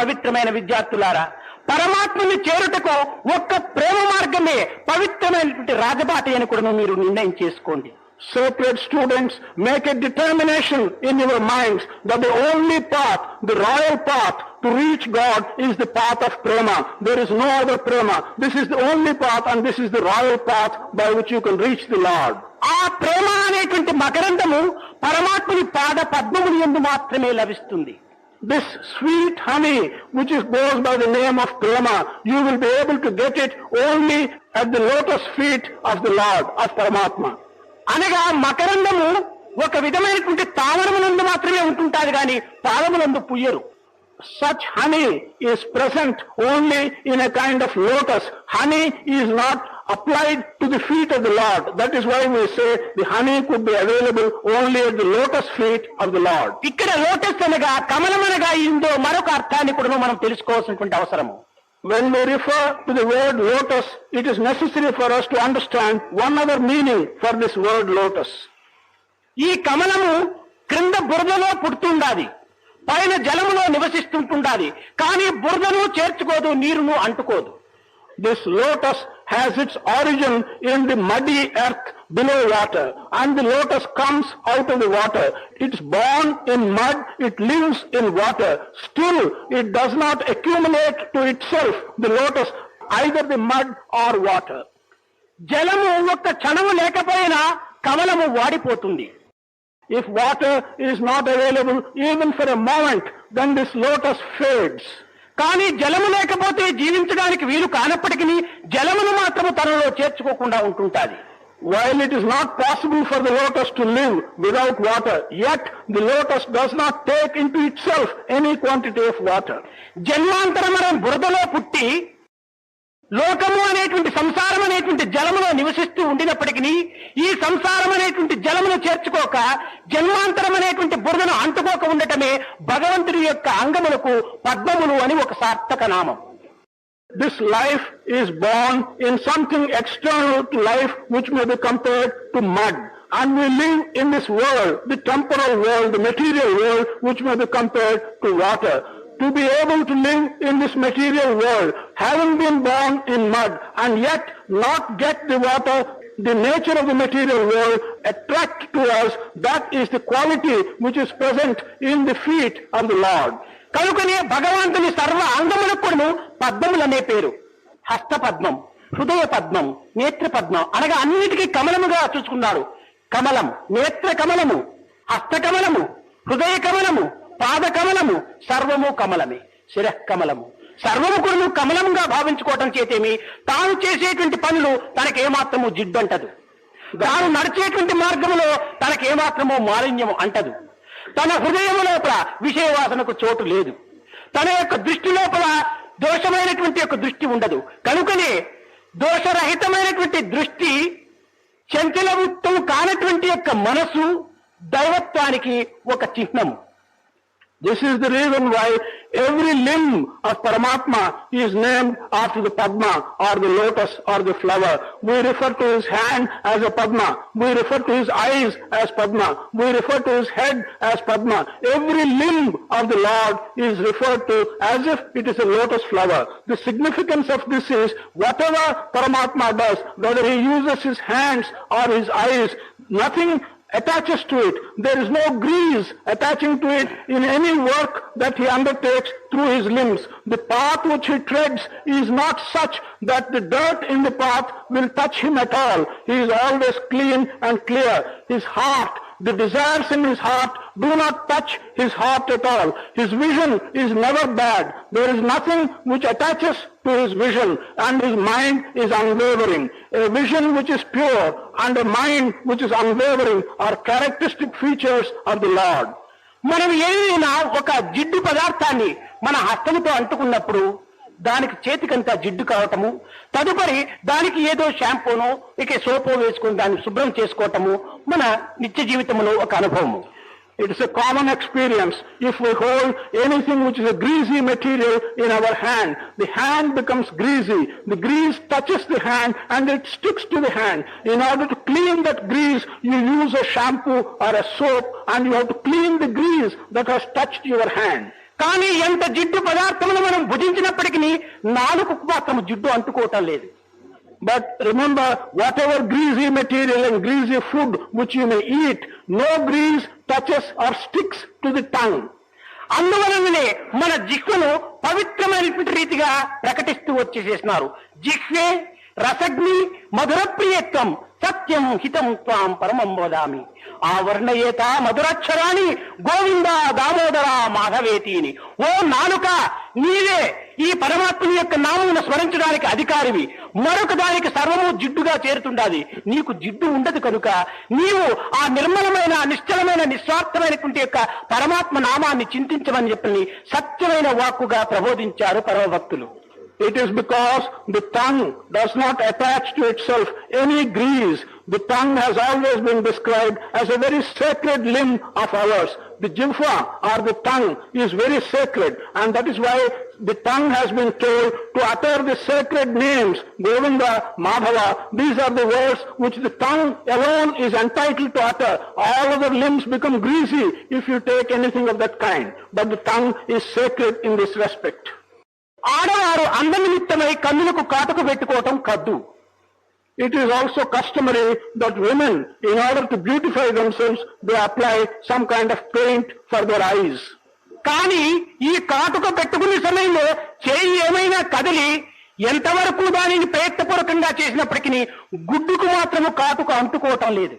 పవిత్రమైన విద్యార్థులారా, పరమాత్మని చేరుటకు ఒక్క ప్రేమ మార్గమే పవిత్రమైనటువంటి రాజబాట అని కూడా మీరు నిర్ణయం చేసుకోండి. Sacred students, make a determination in your minds that the only path, the royal path to reach God is the path of prema. There is no other prema. This is the only path and this is the royal path by which you can reach the Lord. ఆ ప్రేమ అనేటువంటి మకరందము పరమాత్మని పాద పద్మముని యందు మాత్రమే లభిస్తుంది. This sweet honey which goes by the name of prema, you will be able to get it only at the lotus feet of the Lord, of Paramatma. అనగా మకరందము ఒక విధమైనటువంటి తామరమునందు మాత్రమే ఉంటుంటాది కానీ పాదమునందు పుయ్యరు. Such honey is present only in a kind of lotus. Honey is not applied to the feet of the Lord. That is why we say the honey could be available only at the lotus feet of the Lord. ఇక్కడ lotus అనగా కమలమనగా ఇందో మరొక అర్థాన్ని కూడా మనం తెలుసుకోవాల్సినటువంటి అవసరము. When we refer to the word lotus, it is necessary for us to understand one other meaning for this word lotus. ఈ కమలము క్రింద బురదలో పుడుతుండాది, పైన జలములో నివసిస్తుంటుండాది, కానీ బురదను చేర్చుకోదు, నీరును అంటుకోదు. This lotus has its origin in the muddy earth below water, and the lotus comes out of the water. It's born in mud, it lives in water. Still, it does not accumulate to itself the lotus, either the mud or water. జలము ఒక్క క్షణము లేకపోయినా కమలము వాడిపోతుంది. If water is not available even for a moment, then this lotus fades. కానీ జలము లేకపోతే జీవించడానికి వీలు కానప్పటికీ జలమును మాత్రము తనలో చేర్చుకోకుండా ఉంటుంటాది. While it is not possible for the lotus to live without water, yet the lotus does not take into itself any quantity of water. జన్మాంతరమరం బురదలో పుట్టి లోకము అనేటువంటి సంసారం అనేటువంటి జలములో నివసిస్తూ ఉండినప్పటికీ ఈ సంసారం అనేటువంటి జలమును చేర్చుకోక జన్మాంతరం అనేటువంటి బురదను అంటుకోక ఉండటమే భగవంతుడి యొక్క అంగములకు పద్మములు అని ఒక సార్థక నామం. This life is born in something external to life which may be compared to mud. And we live in this world, the temporal world, the material world, which may be compared to water. To be able to live in this material world, having been born in mud and yet not get the water, the nature of the material world attract to us, that is the quality which is present in the feet of the Lord. కనుకనే భగవంతుని సర్వ అంగములకు పద్మములనే పేరు. హస్త పద్మం, హృదయ పద్మం, నేత్ర పద్మం అనగా అన్నిటికీ కమలముగా చూసుకున్నాడు. కమలం, నేత్ర కమలము, హస్త కమలము, హృదయ కమలము, పాద కమలము, సర్వము కమలమే. శిరః కమలము, సర్వము కూడా కమలముగా భావించుకోవటం చేతేమి తాను చేసేటువంటి పనులు తనకేమాత్రము జిడ్డంటదు. తాను నడిచేటువంటి మార్గములో తనకేమాత్రము మాలిన్యము అంటదు. తన హృదయం లోపల విషయవాసనకు చోటు లేదు. తన యొక్క దృష్టి లోపల దోషమైనటువంటి యొక్క దృష్టి ఉండదు. కనుకనే దోషరహితమైనటువంటి దృష్టి, చంచలవృత్తం కానటువంటి యొక్క మనసు దైవత్వానికి ఒక చిహ్నము. This is the reason why every limb of Paramatma is named after the Padma or the lotus or the flower. We refer to his hand as a Padma. We refer to his eyes as Padma. We refer to his head as Padma. Every limb of the Lord is referred to as if it is a lotus flower. The significance of this is whatever Paramatma does, whether he uses his hands or his eyes, nothing attaches to it. There is no grease attaching to it in any work that he undertakes through his limbs. The path which he treads is not such that the dirt in the path will touch him at all. He is always clean and clear. His heart, the desires in his heart do not touch his heart at all. His vision is never bad. There is nothing which attaches to his vision, and his mind is unwavering. A vision which is pure and a mind which is unwavering are characteristic features of the Lord. మనం ఏదైనా ఒక జిడ్డు పదార్థాన్ని మన హస్తముతో అంటుకున్నప్పుడు దానికి చేతికంతా జిడ్డు కావటము, తదుపరి దానికి ఏదో షాంపూనో ఇక సోపో వేసుకుని దాన్ని శుభ్రం చేసుకోవటము మన నిత్య జీవితంలో ఒక అనుభవము. It is a common experience. If we hold anything which is a greasy material in our hand, the hand becomes greasy. The grease touches the hand and it sticks to the hand. In order to clean that grease, you use a shampoo or a soap and you have to clean the grease that has touched your hand. కానీ ఎంత జిడ్డు పదార్థమును భుజించినప్పటికీ నాలుకకు మాత్రం జిడ్డు అంటుకోవటం లేదు. But remember, whatever greasy material and greasy food which you may eat, no grease touches or sticks to the tongue. అందువలననే మన జిహ్వను పవిత్రమైనటువంటి రీతిగా ప్రకటిస్తూ వచ్చేసేసినారు. జిహ్వే రసగ్ని మధురప్రియత్వం సత్యం హితం త్వాం పరమం వదామి. ఆ వర్ణయేత మధురాక్షరాన్ని గోవింద దామోదర మాధవేతిని. ఓ నాలుక, నీవే ఈ పరమాత్ముని యొక్క నామమును స్మరించడానికి అధికారివి. మరొక దానికి సర్వము జిడ్డుగా చేరుతుండాది. నీకు జిడ్డు ఉండదు కనుక నీవు ఆ నిర్మలమైన నిశ్చలమైన నిస్వార్థమైనటువంటి యొక్క పరమాత్మ నామాన్ని చింతించమని చెప్పని సత్యమైన వాక్కుగా ప్రబోధించారు పరమభక్తులు. It is because the tongue does not attach to itself any grease. The tongue has always been described as a very sacred limb of ours. The jihva or the tongue is very sacred, and that is why the tongue has been told to utter the sacred names, Govinda, Madhava. These are the words which the tongue alone is entitled to utter. All other limbs become greasy if you take anything of that kind. But the tongue is sacred in this respect. ఆడవారు అందనిమిత్తమై కన్నులకు కాటుకు పెట్టుకోవటం కద్దు. It is also customary that women, in order to beautify themselves, they apply some kind of paint for their eyes. కానీ ఈ కాటుక పెట్టుకునే సమయంలో చేయి ఏమైనా కదిలి ఎంతవరకు దానిని ప్రయత్నపూర్వకంగా చేసినప్పటికీ గుడ్డుకు మాత్రము కాటుక అంటుకోవటం లేదు.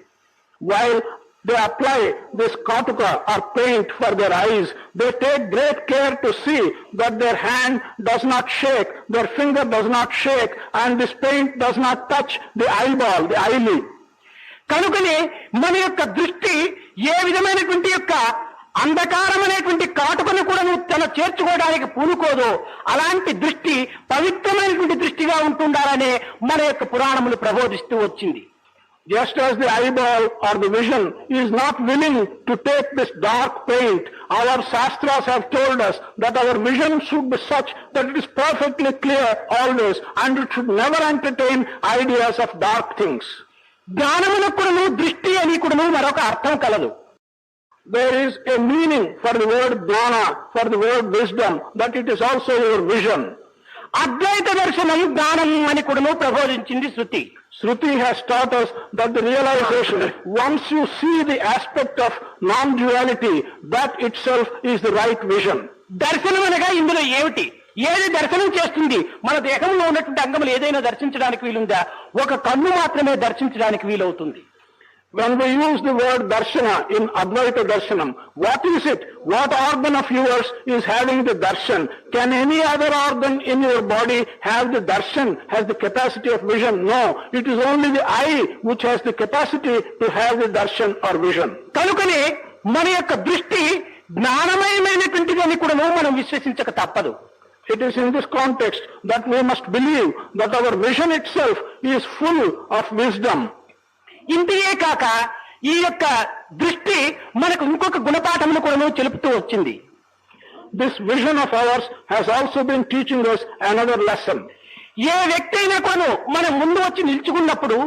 While they apply this katuka or paint for their eyes, they take great care to see that their hand does not shake, their finger does not shake, and this paint does not touch the eyeball, the eyelid. కనుకనే మన యొక్క దృష్టి ఏ విధమైనటువంటి యొక్క అంధకారమైనటువంటి కాటుకను కూడా తన చేర్చుకోవడానికి పూనుకోదో అలాంటి దృష్టి పవిత్రమైనటువంటి దృష్టిగా ఉంటుండాలనే మన యొక్క పురాణములు ప్రబోధిస్తూ వచ్చింది. Just as the eyeball or the vision is not willing to take this dark paint, our Shastras have told us that our vision should be such that it is perfectly clear always, and it should never entertain ideas of dark things. జ్ఞానమునకును దృష్టి అని కూడా మరొక అర్థం కలదు. There is a meaning for the word jnana, for the word wisdom, that it is also your vision. అద్వైత దర్శనం జ్ఞానం అని కూడా ప్రబోధించింది శృతి. Shruti has taught us that the realization, once you see the aspect of non-duality, that itself is the right vision. దర్శనం అనగా ఇందులో ఏమిటి? ఏది దర్శనం చేస్తుంది? మన దేహంలో ఉన్నటువంటి అంగములు ఏదైనా దర్శించడానికి వీలుందా? ఒక కన్ను మాత్రమే దర్శించడానికి వీలవుతుంది. When we use the word darshana in Advaita Darshanam, what is it? What organ of yours is having the darshan? Can any other organ in your body have the darshan, has the capacity of vision? No. It is only the eye which has the capacity to have the darshan or vision. కనుకనే మన యొక్క దృష్టి జ్ఞానమయమైనటువంటిది అని కూడా మనం విశ్వసించక తప్పదు. It is in this context that we must believe that our vision itself is full of wisdom. ఇంటియే కాక ఈ యొక్క దృష్టి మనకు ఇంకొక గుణపాఠమును కూడా చెలుపుతూ వచ్చింది. This vision of ours has also been teaching us another lesson. ఏ వ్యక్తి అయినా కూడా మన ముందు వచ్చి నిల్చుకున్నప్పుడు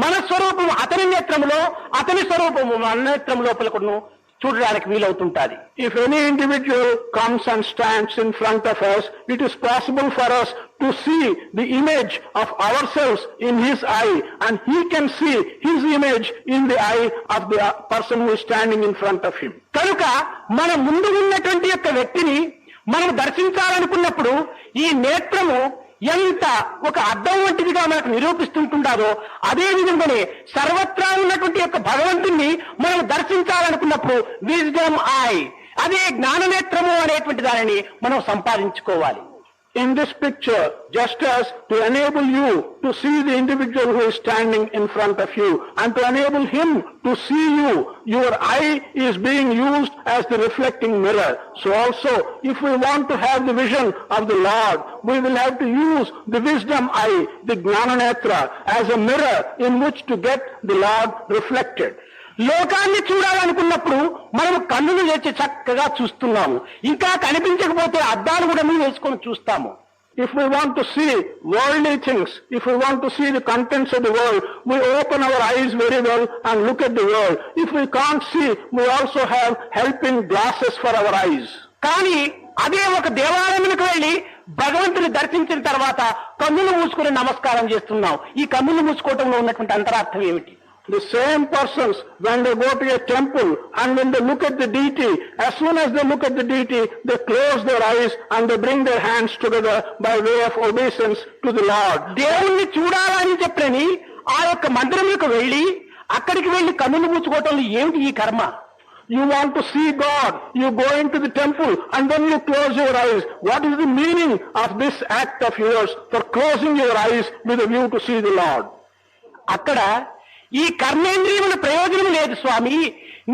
మన స్వరూపం అతని నేత్రంలో, అతని స్వరూపము మన నేత్రం లోపల కూడా చూడడానికి వీలవుతుంటుంది. If any individual comes and stands in front of us, it is possible for us to see the image of ourselves in his eye, and he can see his image in the eye of the person who is standing in front of him. కనుక మన ముందు ఉన్నటువంటి యొక్క వ్యక్తిని మనం దర్శించాలనుకున్నప్పుడు ఈ నేత్రము ఎంత ఒక అద్దం వంటిదిగా మనకు నిరూపిస్తుంటుండాదో అదే విధంగానే సర్వత్రా ఉన్నటువంటి యొక్క భగవంతుణ్ణి మనం దర్శించాలనుకున్నప్పుడు విజ్డమ్ ఐ, అదే జ్ఞాననేత్రము అనేటువంటి దానిని మనం సంపాదించుకోవాలి. In this picture, just as to enable you to see the individual who is standing in front of you, and to enable him to see you, your eye is being used as the reflecting mirror. So also, if we want to have the vision of the Lord, we will have to use the wisdom eye, the Jnananetra, as a mirror in which to get the Lord reflected. లోకాన్ని చూడాలనుకున్నప్పుడు మనం కన్నులు తెచ్చి చక్కగా చూస్తున్నాము. ఇంకా కనిపించకపోతే అద్దాలు కూడా వేసుకొని చూస్తాము. If we want to see worldly things, if we want to see the contents of the world, we open our eyes very well and look at the world. If we can't see, we also have helping glasses for our eyes. కానీ అదే ఒక దేవాలయానికి వెళ్లి భగవంతుని దర్శించిన తర్వాత కన్నులు మూసుకుని నమస్కారం చేస్తున్నాం. ఈ కన్నులు మూసుకోవటంలో ఉన్నటువంటి అంతరార్థం ఏమిటి? The same persons, when they go to a temple and when they look at the deity, as soon as they look at the deity, they close their eyes and they bring their hands together by way of obeisance to the Lord. దేవుణ్ణి చూడాలని చెప్పని ఆ యొక్క మందిరంలోకి వెళ్లి అక్కడికి వెళ్లి కన్నులు మూసుకోవటంలో ఏమిటి ఈ కర్మ? You want to see God, you go into the temple and then you close your eyes. What is the meaning of this act of yours for closing your eyes with a view to see the Lord? అక్కడ ఈ కర్మేంద్రియముల ప్రయోజనం లేదు స్వామి.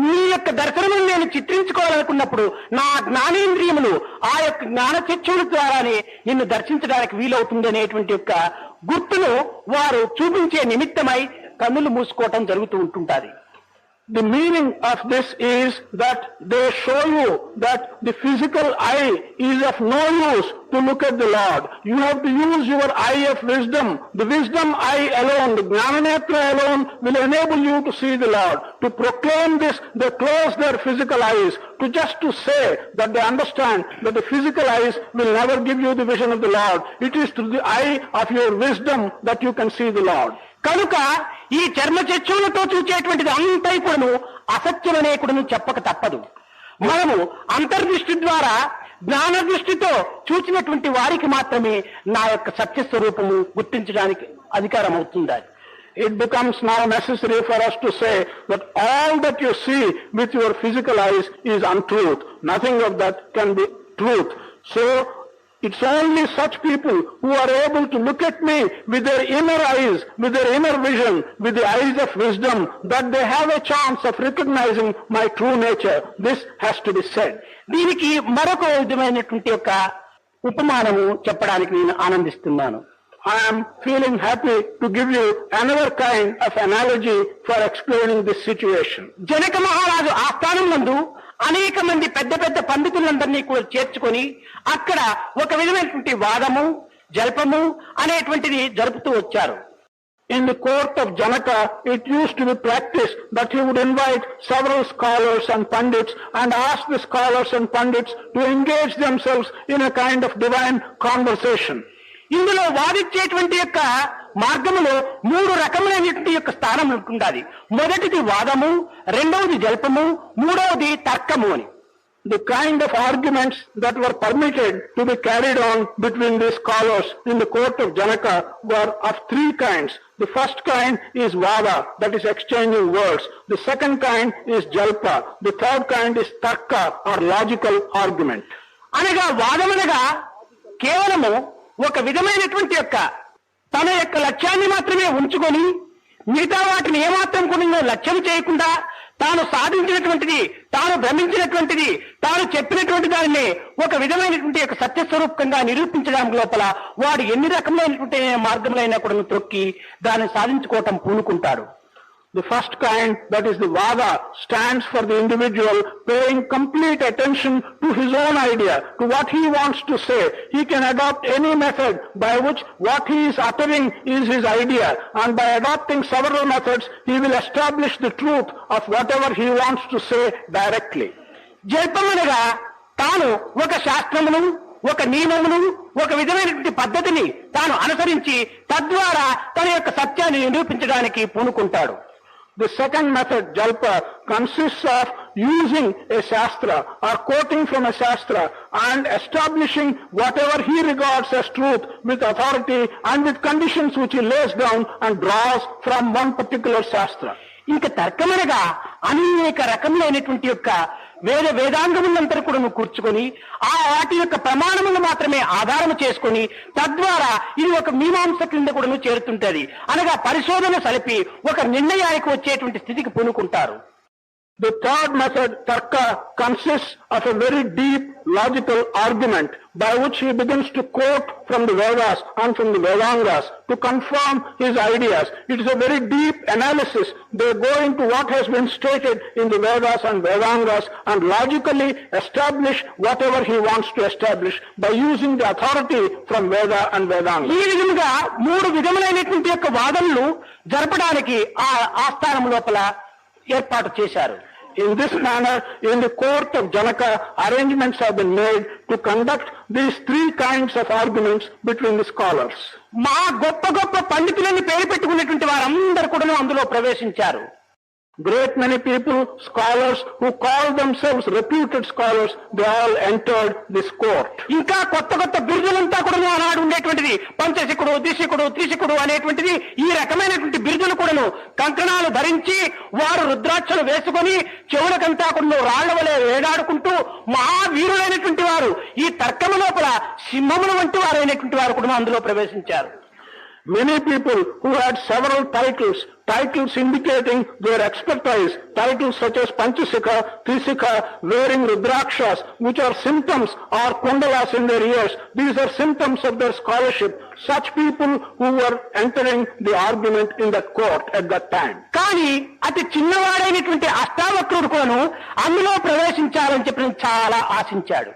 నీ యొక్క దర్శనమును నేను చిత్రించుకోవాలనుకున్నప్పుడు నా జ్ఞానేంద్రియములు ఆ యొక్క జ్ఞాన చక్షుల ద్వారానే నిన్ను దర్శించడానికి వీలవుతుంది అనేటువంటి యొక్క గుర్తును వారు చూపించే నిమిత్తమై కన్నులు మూసుకోవటం జరుగుతూ ఉంటుంటారు. The meaning of this is that they show you that the physical eye is of no use to look at the Lord. You have to use your eye of wisdom. The wisdom eye alone, the Jnananetra alone will enable you to see the Lord. To proclaim this, they close their physical eyes to say that they understand that the physical eyes will never give you the vision of the Lord. It is through the eye of your wisdom that you can see the Lord. కనుక ఈ చర్మ చక్షులతో చూచేటువంటిది అంతా ఇప్పుడు అసత్యమనేకుడును చెప్పక తప్పదు. మనము అంతర్దృష్టి ద్వారా జ్ఞాన దృష్టితో చూచినటువంటి వారికి మాత్రమే నా యొక్క సత్యస్వరూపము గుర్తించడానికి అధికారం అవుతుంది. It becomes now necessary for us to say that all that you see with your physical eyes is untruth. Nothing of that can be truth. So it's only such people who are able to look at me with their inner eyes, with their inner vision, with the eyes of wisdom, that they have a chance of recognizing my true nature. This has to be said. దీనికి మరొక విధమైనటువంటి యొక్క ఉపమానము చెప్పడానికి నేను ఆనందిస్తున్నాను. I am feeling happy to give you another kind of analogy for explaining this situation. Janaka మహారాజు ఆస్థానం నందు అనేక మంది పెద్ద పెద్ద పండితులందరినీ కూడా చేర్చుకొని అక్కడ ఒక విధమైనటువంటి వాదము జల్పము అనేటువంటిది జరుపుతూ వచ్చారు. In the court of Janaka, it used to be practiced that he would invite several scholars and pandits and ask the scholars and pandits to engage themselves in a kind of divine conversation. ఇందులో వాదించేటువంటి యొక్క మార్గములో 3 రకములైనటువంటి యొక్క స్థానం ఉంటుండాలి. మొదటిది వాదము, రెండవది జల్పము, మూడవది తర్కము అని. The kind of arguments that were permitted to be carried on between these scholars in the court of Janaka were of 3 kinds. The first kind is vada, that is exchanging words. The second kind is jalpa. The third kind is tarka or logical argument. అనగా వాదమనగా కేవలము ఒక విధమైనటువంటి యొక్క తన యొక్క లక్ష్యాన్ని మాత్రమే ఉంచుకొని మిగతా వాటిని ఏమాత్రం కూడా లక్ష్యం చేయకుండా తాను సాధించినటువంటిది, తాను భ్రమించినటువంటిది, తాను చెప్పినటువంటి దానిని ఒక విధమైనటువంటి యొక్క సత్యస్వరూపంగా నిరూపించడానికి లోపల వాడు ఎన్ని రకమైనటువంటి మార్గములైనా కూడా త్రొక్కి దాన్ని సాధించుకోవటం పూనుకుంటాడు. The first kind, that is the vada, stands for the individual paying complete attention to his own idea, to what he wants to say. He can adopt any method by which what he is uttering is his idea, and by adopting several methods, he will establish the truth of whatever he wants to say directly. జల్పమనగా తాను ఒక శాస్త్రమును, ఒక నియమమును, ఒక విధమైనటువంటి పద్ధతిని తాను అనుసరించి తద్వారా తన యొక్క సత్యాన్ని నిరూపించడానికి పూనుకుంటాడు. The second method, jalpa, consists of using a shastra or quoting from a shastra and establishing whatever he regards as truth with authority and with conditions which he lays down and draws from one particular shastra. ఇంకా తర్కమనగా అనేక రకములైనటువంటి యొక్క వేదాంగములంతా కూడా కూర్చుకొని ఆ వాటి యొక్క ప్రమాణములు మాత్రమే ఆధారం చేసుకొని తద్వారా ఇది ఒక మీమాంస కింద కూడా చేరుతుంటది. అనగా పరిశోధన సలిపి ఒక నిర్ణయానికి వచ్చేటువంటి స్థితికి పూనుకుంటారు. The third method, tarka, consists of a very deep logical argument by which he begins to quote from the Vedas and from the Vedangas to confirm his ideas. It is a very deep analysis. They go into what has been stated in the Vedas and Vedangas and logically establish whatever he wants to establish by using the authority from Veda and Vedanga. ఈ విధంగా 3 విధములైనటువంటి యొక్క వాదనలు జరపడానికి ఆ ఆస్థానం లోపల ఏర్పాటు చేశారు. In this manner, in the court of Janaka, arrangements have been made to conduct these three kinds of arguments between the scholars. మా గొప్ప గొప్ప పండితులని పేరు పెట్టుకున్నటువంటి వారందరూ కూడా అందులో ప్రవేశించారు. Great many people, scholars who call themselves reputed scholars, they all entered this court. ఇంకా కొత్త కొత్త బిరుదులంతా కూడా ఆనాడు ఉండేటువంటిది పంచశికుడు, దిశికుడు, త్రిశికుడు అనేటువంటిది ఈ రకమైనటువంటి బిరుదులు కూడాను కంకణాలు ధరించి వారు రుద్రాక్షలు వేసుకొని చెవులకంతా కూడా రాళ్ల వలె వేలాడుకుంటూ మహావీరులైనటువంటి వారు ఈ తర్కము లోపల సింహముల వంటి వారైనటువంటి వారు కూడా అందులో ప్రవేశించారు. Many people who had several titles indicating their expertise, titles such as Panchasika, Trisika, wearing Rudrakshas, which are symptoms, or kundalas in their ears. These are symptoms of their scholarship. Such people who were entering the argument in that court at that time. కానీ అతి చిన్నవాడైనటువంటి అష్టావక్రుడు కూడాను అందులో ప్రవేశించాలని చెప్పి చాలా ఆశించాడు.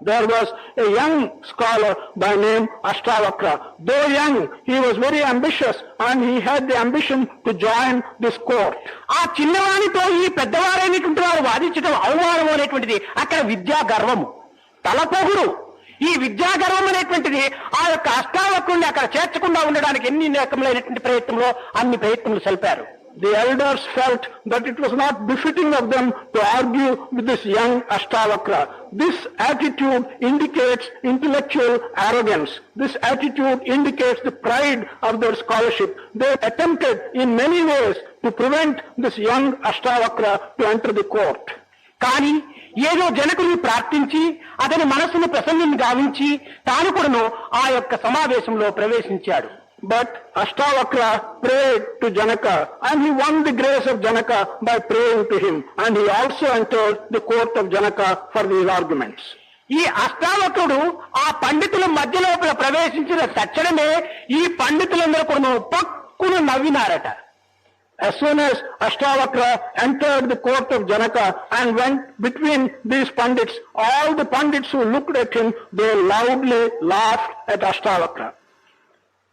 There was a young scholar by name Ashtavakra. Though young, he was very ambitious and he had the ambition to join this court. ఆ చిన్నవానితో ఈ పెద్దవారైనటువంటి వారు వాదించడం అవమానం అనేటువంటిది అక్కడ విద్యా గర్వము, తలపోగుడు. ఈ విద్యా గర్వం అనేటువంటిది ఆ యొక్క అష్టావక్రుడిని అక్కడ చేర్చకుండా ఉండడానికి ఎన్ని రకములైనటువంటి ప్రయత్నంలో అన్ని ప్రయత్నములు సల్పారు. The elders felt that it was not befitting of them to argue with this young Ashtavakra. This attitude indicates intellectual arrogance. This attitude indicates the pride of their scholarship. They attempted in many ways to prevent this young Ashtavakra to enter the court. కానీ ఏదో జనకుని ప్రార్థించి అతని మనస్సును ప్రసన్నం గావించి తాను కూడాను ఆ యొక్క సమావేశంలో ప్రవేశించాడు. But Ashtavakra prayed to Janaka and he won the grace of Janaka by praying to him, and he also entered the court of Janaka for these arguments. ఈ అష్టావక్రుడు ఆ పండితుల మధ్య లోపల ప్రవేశించిన తక్షణమే ఈ పండితులందరూ కూడా పక్కున నవ్వినారట. As soon as Ashtavakra entered the court of Janaka and went between these pandits, all the pandits who looked at him, they loudly laughed at Ashtavakra.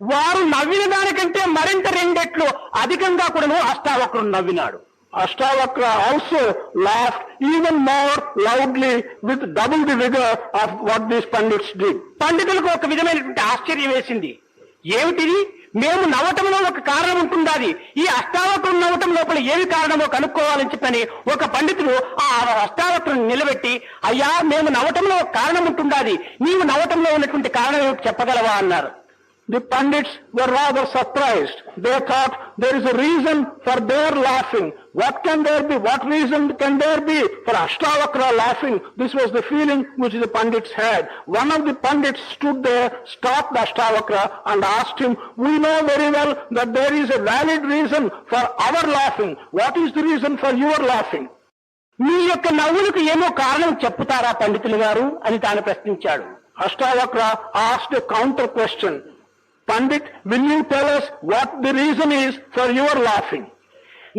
వారు నవ్విన దానికంటే మరింత రెండెట్లు అధికంగా కూడా అష్టావక్రుడు నవ్వినాడు. Ashtavakra also laughed even more loudly with double the vigor of what these pandits did. పండితులకు ఒక విధమైనటువంటి ఆశ్చర్యం వేసింది. ఏమిటిది? మేము నవ్వటంలో ఒక కారణం ఉంటుండాలి, ఈ అష్టావక్రుడు నవ్వటం లోపల ఏమి కారణమో కనుక్కోవాలని చెప్పని ఒక పండితుడు ఆ అష్టావక్రుని నిలబెట్టి, అయ్యా మేము నవ్వటంలో ఒక కారణం ఉంటుండాలి, నీవు నవ్వటంలో ఉన్నటువంటి కారణం ఏమిటి చెప్పగలవా అన్నారు. The pandits were rather surprised. They thought there is a reason for their laughing. What can there be? What reason can there be for Ashtavakra laughing? This was the feeling which the pandits had. One of the pandits stood there, stopped Ashtavakra and asked him, we know very well that there is a valid reason for our laughing. What is the reason for your laughing? మీ యొక్క నవ్వులకు ఏమో కారణం చెప్పుతారా పండితులు గారు అని తాను ప్రశ్నించాడు. Ashtavakra asked a counter question. Pandit, will you tell us what the reason is for your laughing?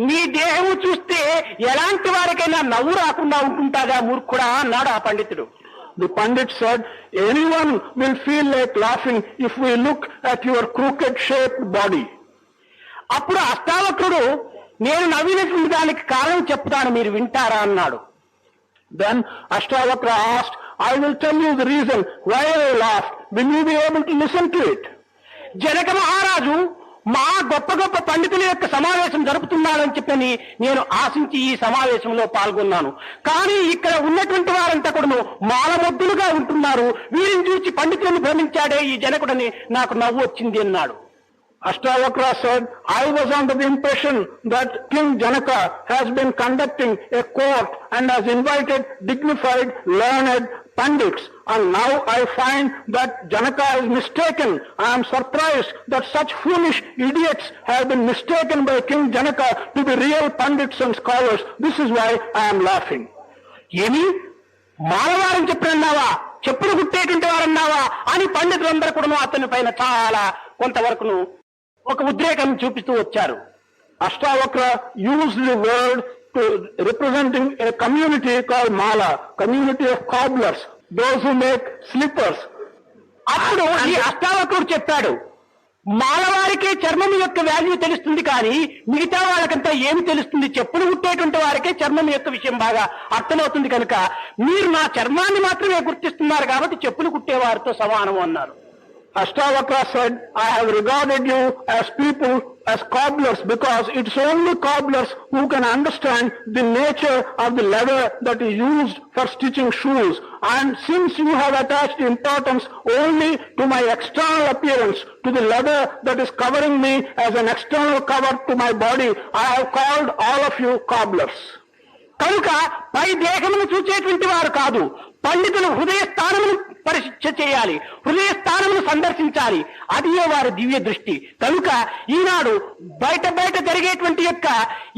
నీ దేహము చూస్తే ఎలాంటి వారికైనా నవ్వు రాకుండా ఉంటుంటాగా మూర్ఖుడా అన్నాడు ఆ పండితుడు. The pandit said, anyone will feel like laughing if we look at your crooked shaped body. అప్పుడు అష్టావక్రుడు, నేను నవ్వినటువంటి దానికి కారణం చెప్తాను, మీరు వింటారా అన్నాడు. Then Ashtavakra asked, I will tell you the reason why I laughed. Will you be able to listen to it? Janaka మహారాజు మా గొప్ప గొప్ప పండితుల యొక్క సమావేశం జరుపుతున్నాడని చెప్పని నేను ఆశించి ఈ సమావేశంలో పాల్గొన్నాను. కానీ ఇక్కడ ఉన్నటువంటి వారంతా కూడా మాలమొద్దులుగా ఉంటున్నారు, వీరిని చూసి పండితులను భ్రమించాడే ఈ జనకుడని నాకు నవ్వు వచ్చింది అన్నాడు. Ashtavakra said, I was under the impression that King Janaka has been conducting a court and has invited dignified, learned pandits, and now I find that Janaka is mistaken. I am surprised that such foolish idiots have been mistaken by King Janaka to be real pandits and scholars. This is why I am laughing. ఏమి మానవారని చెప్పినన్నావా, చెప్పులు గుట్టేటువంటి వారన్నావా అని పండితులందరూ కూడా అతని పైన చాలా కొంతవరకును ఒక ఉద్రేకం చూపిస్తూ వచ్చారు. Ashtavakra used the word to representing a community called Mala, community of cobblers, those who make slippers. అప్పుడు ఈ అష్టావక్రుడు చెప్పాడు, మానవారికే చర్మం యొక్క వాల్యూ తెలుస్తుంది కానీ మిగతా వాళ్ళకంతా ఏమి తెలుస్తుంది? చెప్పులు కుట్టేటువంటి వారికే చర్మం యొక్క విషయం బాగా అర్థమవుతుంది కనుక మీరు నా చర్మాన్ని మాత్రమే గుర్తిస్తున్నారు కాబట్టి చెప్పులు కుట్టేవారితో సమానం అన్నారు. Ashtavakra said, I have regarded you as people, as cobblers, because it's only cobblers who can understand the nature of the leather that is used for stitching shoes. And since you have attached importance only to my external appearance, to the leather that is covering me as an external cover to my body, I have called all of you cobblers. కనుక పై దేహమును చూచేటువంటి వారు కాదు, పండితులు హృదయ స్థానమును పరీక్ష చేయాలి, హృదయ స్థానమును సందర్శించాలి. అదే వారి దివ్య దృష్టి. కనుక ఈనాడు బయట జరిగేటువంటి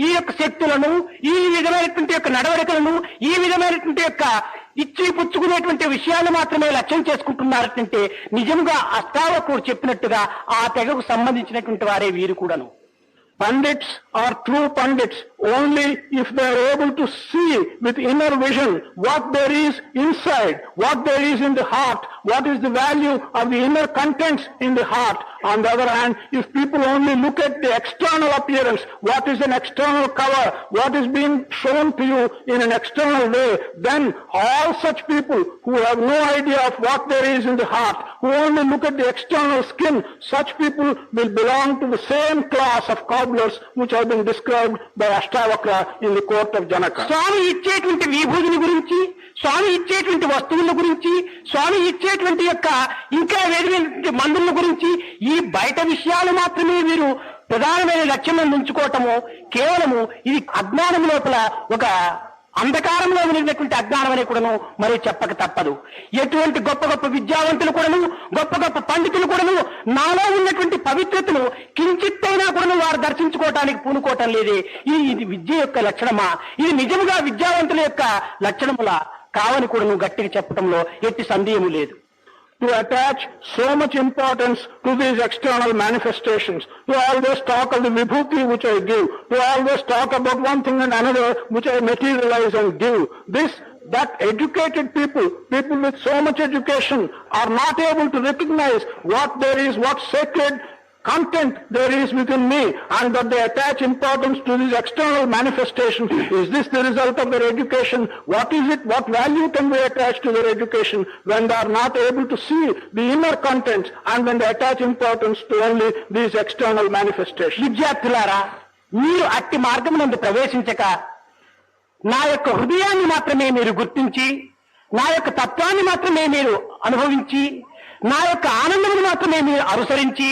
ఈ యొక్క శక్తులను, ఈ విధమైనటువంటి యొక్క నడవడికలను, ఈ విధమైనటువంటి యొక్క ఇచ్చి పుచ్చుకునేటువంటి విషయాలు మాత్రమే లక్ష్యం చేసుకుంటున్నారంటే నిజంగా అష్టావకుడు చెప్పినట్టుగా ఆ తెగకు సంబంధించినటువంటి వారే వీరు కూడాను. Pandits are true pandits only if they are able to see with inner vision what there is inside, what there is in the heart, what is the value of the inner contents in the heart. On the other hand, if people only look at the external appearance, what is an external cover, what is being shown to you in an external way, then all such people who have no idea of what there is in the heart, who only look at the external skin, such people will belong to the same class of cobblers which have been described by Ashtavakra in the court of Janaka. స్వామి ఇచ్చేటువంటి విభూతిని గురించి, స్వామి ఇచ్చేటువంటి వస్తువుల గురించి, స్వామి ఇచ్చేటువంటి యొక్క ఇంకా వేరు మందుల గురించి ఈ బయట విషయాలు మాత్రమే వీరు ప్రధానమైన లక్ష్యం ఉంచుకోవటము కేవలము ఇది అజ్ఞానం లోపల ఒక అంధకారంలో ఉన్నటువంటి అజ్ఞానం అనే కూడాను మరి చెప్పక తప్పదు. ఎటువంటి గొప్ప గొప్ప విద్యావంతులు కూడాను, గొప్ప గొప్ప పండితులు కూడాను నాలో ఉన్నటువంటి పవిత్రతను కించిత్తైనా కూడాను వారు దర్శించుకోవటానికి పూనుకోవటం లేదే. ఇది విద్య యొక్క లక్షణమా? ఇది నిజముగా విద్యావంతుల యొక్క లక్షణములా కావని కూడాను గట్టిగా చెప్పడంలో ఎట్టి సందేహము లేదు. To attach so much importance to these external manifestations, to always talk of the vibhuti which I give, to always talk about one thing and another which I materialize and give. That educated people with so much education are not able to recognize what there is, what sacred content there is within me, and that they attach importance to these external manifestations. Is this the result of their education? What is it? What value can we attach to their education when they are not able to see the inner contents and when they attach importance to only these external manifestations? విద్యార్థులారా, మీరు అట్టి మార్గమునందు ప్రవేశించక నా యొక్క హృదయాన్ని మాత్రమే మీరు గుర్తించి, నా యొక్క తత్వాన్ని మాత్రమే మీరు అనుభవించి, నా యొక్క ఆనందమును మాత్రమే మీరు అనుసరించి,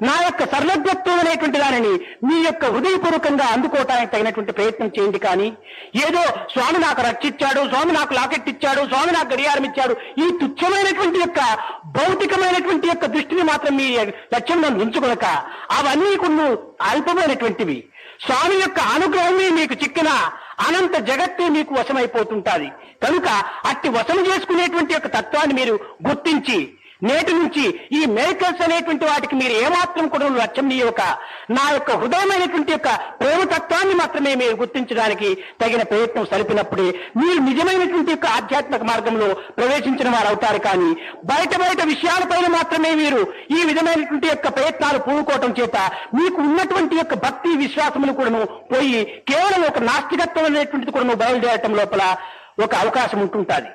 నా యొక్క సర్వజ్ఞత్వం అనేటువంటి దానిని మీ యొక్క హృదయపూర్వకంగా అందుకోవటానికి తగినటువంటి ప్రయత్నం చేయండి. కానీ ఏదో స్వామి నాకు రక్షించాడు, స్వామి నాకు లాకెట్ ఇచ్చాడు, స్వామి నాకు గడియారం ఇచ్చాడు, ఈ తుచ్చమైనటువంటి యొక్క భౌతికమైనటువంటి యొక్క దృష్టిని మాత్రం మీ లక్ష్యంలో ఉంచుకొనక అవన్నీ కొన్ని అల్పమైనటువంటివి. స్వామి యొక్క అనుగ్రహమే మీకు చిక్కిన అనంత జగత్తే మీకు వశమైపోతుంటాది. కనుక అట్టి వశం చేసుకునేటువంటి యొక్క తత్వాన్ని మీరు గుర్తించి నేటి నుంచి ఈ మేకర్స్ అనేటువంటి వాటికి మీరు ఏమాత్రం కూడా లక్ష్యం ఇవ్వక నా యొక్క హృదయమైనటువంటి యొక్క ప్రేమతత్వాన్ని మాత్రమే మీరు గుర్తించడానికి తగిన ప్రయత్నం సలిపినప్పుడే మీరు నిజమైనటువంటి యొక్క ఆధ్యాత్మిక మార్గంలో ప్రవేశించిన వారు అవుతారు. కానీ బయట విషయాలపైన మాత్రమే మీరు ఈ విధమైనటువంటి యొక్క ప్రయత్నాలు పూనుకోవటం చేత మీకు ఉన్నటువంటి యొక్క భక్తి విశ్వాసములు కూడాను పోయి కేవలం ఒక నాస్తికత్వం అనేటువంటిది కూడా బయలుదేరటం లోపల ఒక అవకాశం ఉంటుంటుంది.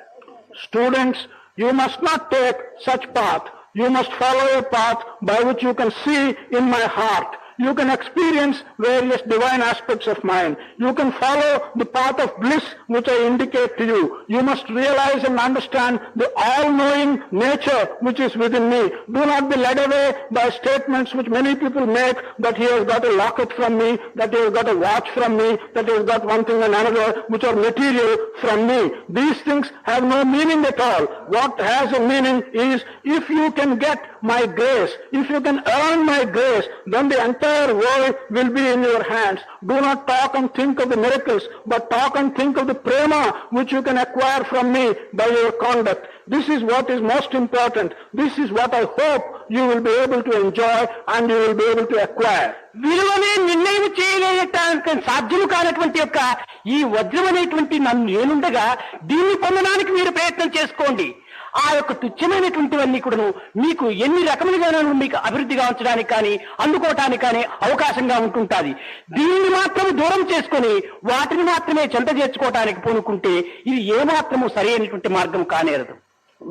Students, you must not take such path. You must follow a path by which you can see in my heart. You can experience various divine aspects of mine. You can follow the path of bliss which I indicate to you. You must realize and understand the all-knowing nature which is within me. Do not be led away by statements which many people make, that he has got a locket from me, that he has got a watch from me, that he has got one thing and another which are material from me. These things have no meaning at all. What has a meaning is, if you can get my grace, if you can earn my grace, then the entire world will be in your hands. Do not talk and think of the miracles, but talk and think of the prema which you can acquire from me by your conduct. This is what is most important. This is what I hope you will be able to enjoy and you will be able to acquire. విలువనే నిర్ణయం చేయలేటానికి సాధ్యము కానటువంటి యొక్క ఈ వజ్రం అనేటువంటి నన్ను నేనుండగా దీన్ని పొందడానికి మీరు ప్రయత్నం చేసుకోండి. ఆ యొక్క తుచ్చమైనటువంటివన్నీ కూడాను మీకు ఎన్ని రకములుగా మీకు అభివృద్ధిగా ఉంచడానికి కానీ అందుకోవటానికి కానీ అవకాశంగా ఉంటుంటుంది. దీన్ని మాత్రం దూరం చేసుకొని వాటిని మాత్రమే చెంత చేర్చుకోవటానికి పూనుకుంటే ఇది ఏమాత్రము సరైనటువంటి మార్గం కానేరదు.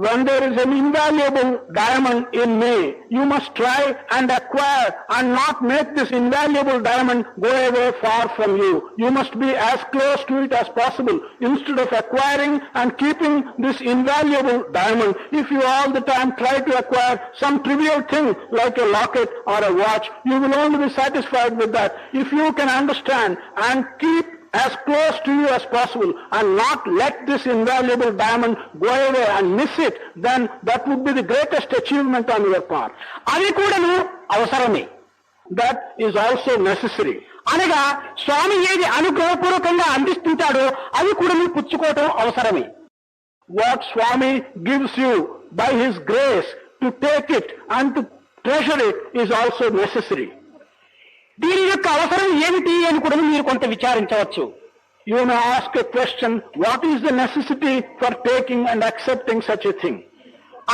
When there is an invaluable diamond in me, you must try and acquire and not make this invaluable diamond go away far from you. You must be as close to it as possible. Instead of acquiring and keeping this invaluable diamond, if you all the time try to acquire some trivial thing like a locket or a watch, you will only be satisfied with that. If you can understand and keep as close to you as possible and not let this invaluable diamond go away and miss it, then that would be the greatest achievement on your part. అది కూడాను అవసరమే. That is also necessary. అనగా స్వామి ఏది అనుగ్రహపూర్వకంగా అందిస్తుంటాడో అది కూడా మీరు పుచ్చుకోవటం అవసరమే. What Swami gives you by his grace, to take it and to treasure it is also necessary. దీని యొక్క అవసరం ఏమిటి అని కూడా మీరు కొంత విచారించవచ్చు. You may ask a question, what is the necessity for taking and accepting such a thing?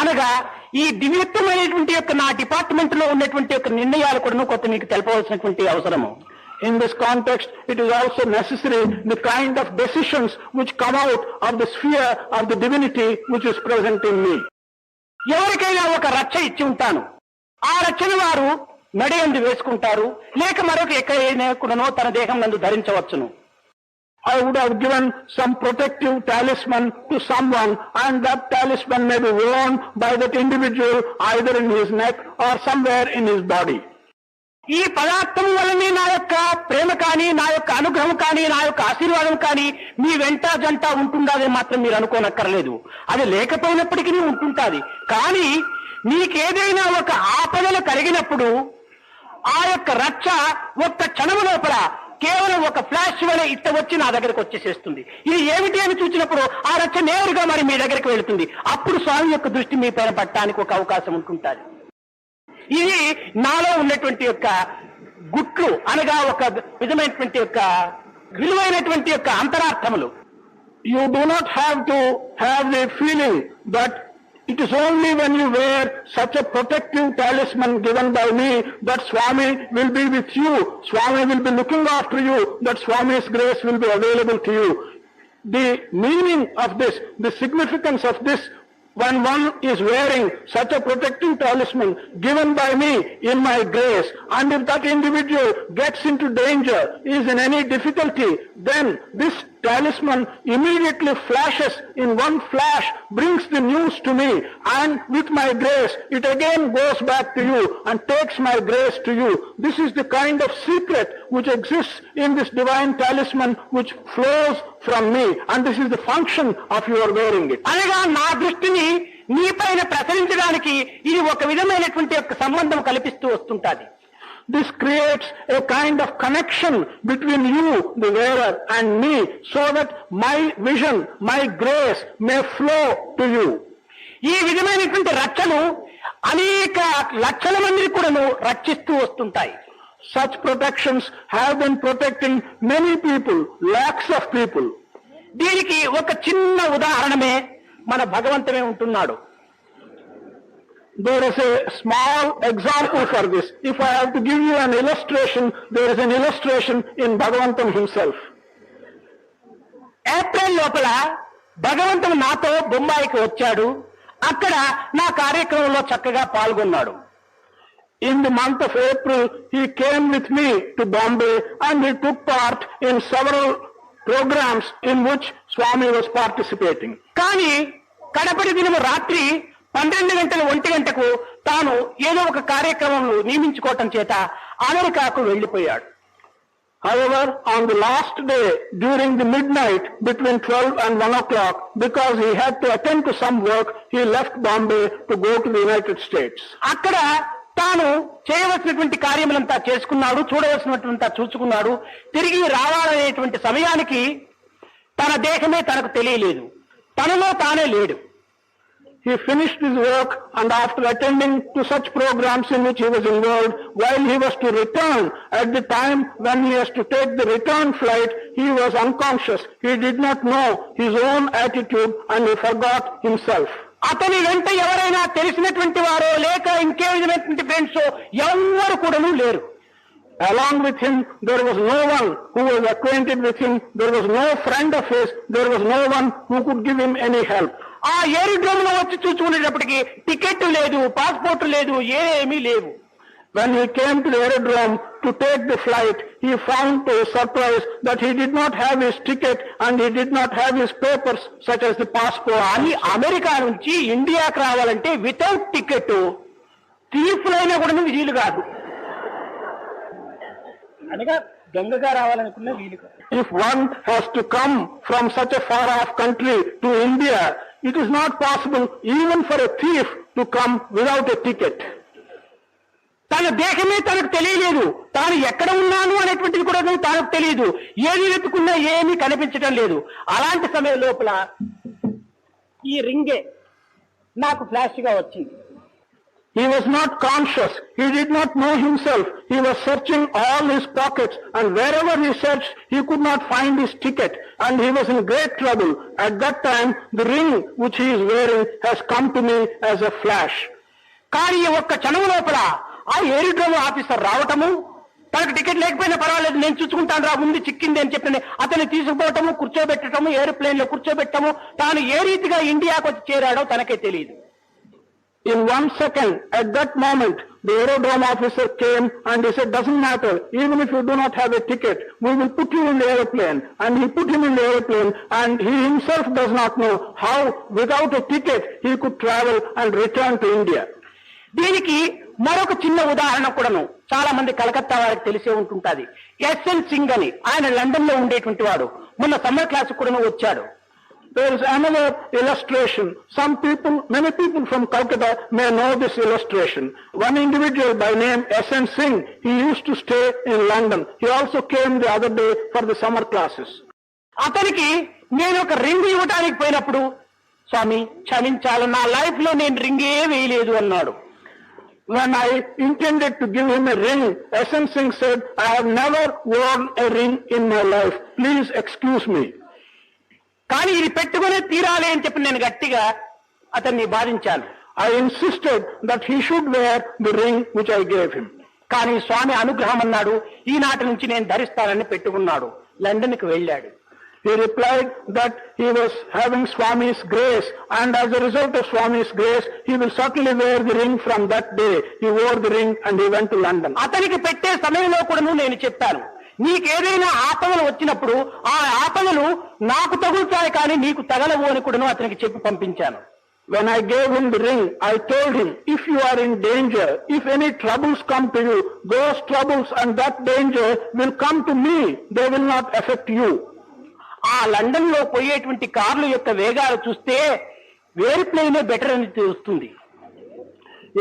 అనగా ఈ దివ్యత్వమైనటువంటి యొక్క నా డిపార్ట్మెంట్ లో ఉన్నటువంటి యొక్క నిర్ణయాలు కూడా కొంత మీకు తెలపవలసినటువంటి అవసరము. In this context, it is also necessary the kind of decisions which come out of the sphere of the divinity which is present in me. ఎవరికైనా ఒక రక్ష ఇచ్చి ఉంటాను, ఆ రక్షణ వారు మెడయందు వేసుకుంటారు, లేక మరొక ఎక్కడైనా కూడానో తన దేహం నందు ధరించవచ్చును. I would have given some protective talisman to someone, and that talisman may be worn by that individual either in his neck or somewhere in his body. ఈ పదార్థం వల్లనే నా యొక్క ప్రేమ కానీ, నా యొక్క అనుగ్రహం కానీ, నా యొక్క ఆశీర్వాదం కానీ మీ వెంట జంట ఉంటుందని మాత్రం మీరు అనుకోనక్కర్లేదు. అది లేకపోయినప్పటికీ ఉంటుంటాది. కానీ మీకేదైనా ఒక ఆపదలు కలిగినప్పుడు ఆ యొక్క రక్ష ఒక్క క్షణము లోపల కేవలం ఒక ఫ్లాష్ వలె ఇట్ట వచ్చి నా దగ్గరకు వచ్చేసేస్తుంది. ఇది ఏమిటి అని చూసినప్పుడు ఆ రక్ష నేరుగా మరి మీ దగ్గరికి వెళుతుంది. అప్పుడు స్వామి యొక్క దృష్టి మీ పైన పట్టడానికి ఒక అవకాశం ఉంటుంటుంది. ఇది నాలో ఉన్నటువంటి యొక్క గుట్లు అనగా ఒక విధమైనటువంటి యొక్క విలువైనటువంటి యొక్క అంతరార్థములు. You do not have to have the feeling that it is only when you wear such a protective talisman given by me that Swami will be with you, Swami will be looking after you, that Swami's grace will be available to you. The meaning of this, the significance of this, when one is wearing such a protective talisman given by me in my grace, and if that individual gets into danger, is in any difficulty, then this talisman immediately flashes in one flash, brings the news to me, and with my grace it again goes back to you and takes my grace to you. This is the kind of secret which exists in this divine talisman which flows from me, and this is the function of your wearing it. అనగా నా దృష్టిని నీ పైన ప్రసరించడానికి ఇది ఒక విధమైనటువంటి యొక్క సంబంధం కల్పిస్తూ వస్తుంటాది. This creates a kind of connection between you, the wearer, and me, so that my vision, my grace may flow to you. ఈ విధమైనటువంటి రక్షలు అనేక లక్షల మందిని కూడాను రక్షిస్తూ వస్తుంటాయి. Such protections have been protecting many people, lakhs of people. దీనికి ఒక చిన్న ఉదాహరణమే మన భగవంతుడే ఉంటున్నాడు. There is a small example for this. If I have to give you an illustration, there is an illustration in Bhagavantam himself. April లోపల భగవంతుడు నాతో బొంబాయికి వచ్చాడు. అక్కడ నా కార్యక్రమంలో చక్కగా పాల్గొన్నాడు. In the month of April, he came with me to Bombay and he took part in several programs in which Swami was participating. కానీ కడపడి దినము రాత్రి 12 గంటల 1 గంటకు తాను ఏదో ఒక కార్యక్రమంలో నియమించుకోవటం చేత అమెరికాకు వెళ్లిపోయాడు. However, on the last day, during the midnight between 12 and 1 o'clock, because he had to attend to some work, he left Bombay to go to the United States. అక్కడ తాను చేయవలసినటువంటి కార్యములంతా చేసుకున్నాడు, చూడవలసినటువంటి చూసుకున్నాడు. తిరిగి రావాలనేటువంటి సమయానికి తన దేహమే తనకు తెలియలేదు, తనలో తానే లేడు. He finished his work, and after attending to such programs in which he was involved, while he was to return, at the time when he has to take the return flight, he was unconscious. He did not know his own attitude and he forgot himself. అతని వెంట ఎవరైనా తెలిసినటువంటి వారో లేక ఇంకే విధమైనటువంటి friends ఎవరు కూడాను లేరు. Along with him, there was no one who was acquainted with him. There was no friend of his. There was no one who could give him any help. ఆ ఏరోడ్రోమ్ లో వచ్చి చూసుకునేటప్పటికి టికెట్ లేదు, passport లేదు, ఏమీ లేవు. When he came to the aerodrome to take the flight, he found to his surprise that he did not have his ticket and he did not have his papers such as the passport. అని America నుంచి ఇండియాకి రావాలంటే without ticket తీర్పులైనా కూడా వీలు కాదు. అనగా గంగగా రావాలనుకున్న వీలు కాదు. If one has to come from such a far off country to India, it is not possible even for a thief to come without a ticket. తన దేశమే తనకు తెలియలేదు, తాను ఎక్కడ ఉన్నాను అనేటువంటిది కూడా తనకు తెలియదు, ఏది వెతుకున్నా ఏమీ కనిపించడం లేదు. అలాంటి సమయం లోపల ఈ రింగే నాకు ఫ్లాష్ గా వచ్చింది. He was not conscious. He did not know himself. He was searching all his pockets, and wherever he searched, he could not find his ticket, and he was in great trouble. At that time, the ring which he is wearing has come to me as a flash. కానీ ఒక్క క్షణం లోపల ఆ aerodrome officer రావటము, తనకు ticket లేకపోయినా పర్వాలేదు నేను చూసుకుంటాను రా ముందు చిక్కింది అని చెప్పి అతన్ని తీసుకుపోవటము, కూర్చోబెట్టడము, ఏరోప్లేన్ లో కూర్చోబెట్టము, తాను ఏ రీతిగా ఇండియాకు వచ్చి చేరాడో తనకే తెలియదు. In 1 second, at that moment, the aerodrome officer came and he said, doesn't matter, even if you do not have a ticket, we will put you in the aeroplane. And he put him in the aeroplane, and he himself does not know how, without a ticket, he could travel and return to India. దీనికి మరొక చిన్న ఉదాహరణ కూడాను చాలా మంది కలకత్తా వారికి తెలిసే ఉంటుంటది. SN Singh అని ఆయన లండన్ లో ఉండేటువంటి వాడు, మొన్న సమ్మర్ క్లాస్ కూడాను వచ్చాడు. There is another illustration. Many people from Calcutta may know this illustration. One individual by name S.N. Singh, he used to stay in London. He also came the other day for the summer classes. అతనికి నేను ఒక ring ఇవ్వడానికి పోయినప్పుడు, స్వామి క్షమించాలి, నా life లో నేను రింగే వేయలేదు అన్నాడు. When I intended to give him a ring, S.N. Singh said, I have never worn a ring in my life. Please excuse me. కానీ ఇది పెట్టుకునే తీరాలి అని చెప్పి నేను గట్టిగా అతన్ని బాధించాను. I insisted that he should wear the ring which I gave him. కానీ స్వామి అనుగ్రహం అన్నాడు, ఈనాటి నుంచి నేను ధరిస్తానని పెట్టుకున్నాడు. లండన్కి వెళ్ళాడు. He replied that he was having Swami's grace, and as a result of Swami's grace, he will certainly wear the ring from that day. He wore the ring and he went to London. అతనికి పెట్టే సమయంలో కూడా నేను చెప్పాను, నీకేదైనా ఆపదలు వచ్చినప్పుడు ఆ ఆపదలు నాకు తగులుతాయి కానీ నీకు తగలవు అని కూడా అతనికి చెప్పి పంపించాను. When I gave him the ring, I told him, if you are in danger, if any troubles come to you, those troubles and that danger will come to me. They will not affect you. ఆ London లో పోయేటువంటి కార్ల యొక్క వేగాలు చూస్తే aeroplane better అని తెలుస్తుంది.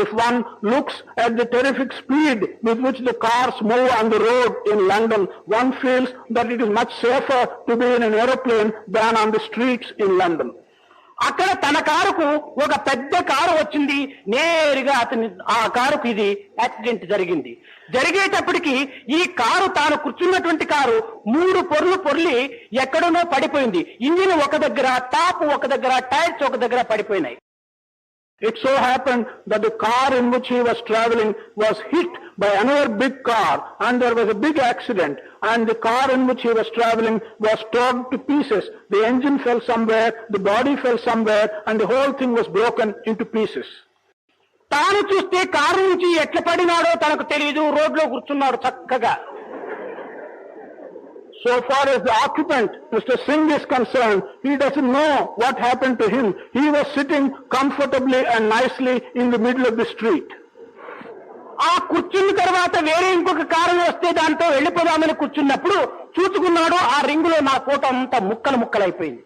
If one looks at the terrific speed with which the cars move on the road in London, one feels that it is much safer to be in an aeroplane than on the streets in London. అక్కడ తన కారుకు ఒక పెద్ద car వచ్చింది, నేరుగా అతని ఆ కారుకు ఇది యాక్సిడెంట్ జరిగింది. జరిగేటప్పటికి ఈ కారు తాను కూర్చున్నటువంటి కారు 3 పొర్లి ఎక్కడనో పడిపోయింది. ఇంజిన్ ఒక దగ్గర, టాప్ ఒక దగ్గర, టైర్స్ ఒక దగ్గర పడిపోయినాయి. It so happened that the car in which he was traveling was hit by another big car, and there was a big accident, and the car in which he was traveling was torn to pieces. The engine fell somewhere, the body fell somewhere, and the whole thing was broken into pieces. తాను చూస్తే car నుంచి ఎట్లా పడినాడో తనకు తెలియదు, రోడ్లో కూర్చున్నాడు చక్కగా. So far as the occupant, Mr. Singh, is concerned, he doesn't know what happened to him. He was sitting comfortably and nicely in the middle of the street. ఆ కూర్చున్న తర్వాత వేరే ఇంకొక కారు వస్తే దాంతో వెళ్ళిపోదామని కూర్చున్నప్పుడు చూసుకున్నాడు, ఆ రింగులో నా ఫోటో అంతా ముక్కలైపోయింది.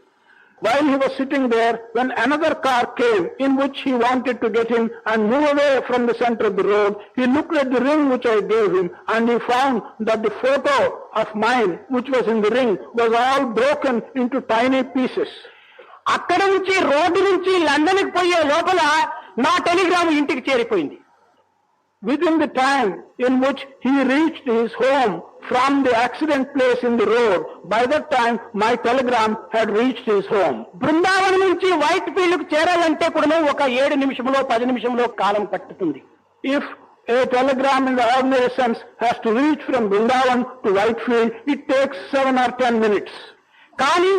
While he was sitting there, when another car came in which he wanted to get in and move away from the center of the road, he looked at the ring which I gave him, and he found that the photo of mine which was in the ring was all broken into tiny pieces. అక్కడ నుంచి road నుంచి లండన్కి పోయే లోపల నా Telegram ఇంటికి చేరిపోయింది. Within the time in which he reached his home from the accident place in the road, by that time my telegram had reached his home. Brindavanam నుంచి white field కు చేరాలంటే కూడా ఒక 7 నిమిషంలో 10 నిమిషంలో కాలం పట్టుతుంది. If a telegram in the ordinary sense has to reach from Vrindavan to Whitefield, it takes 7 or 10 minutes. కానీ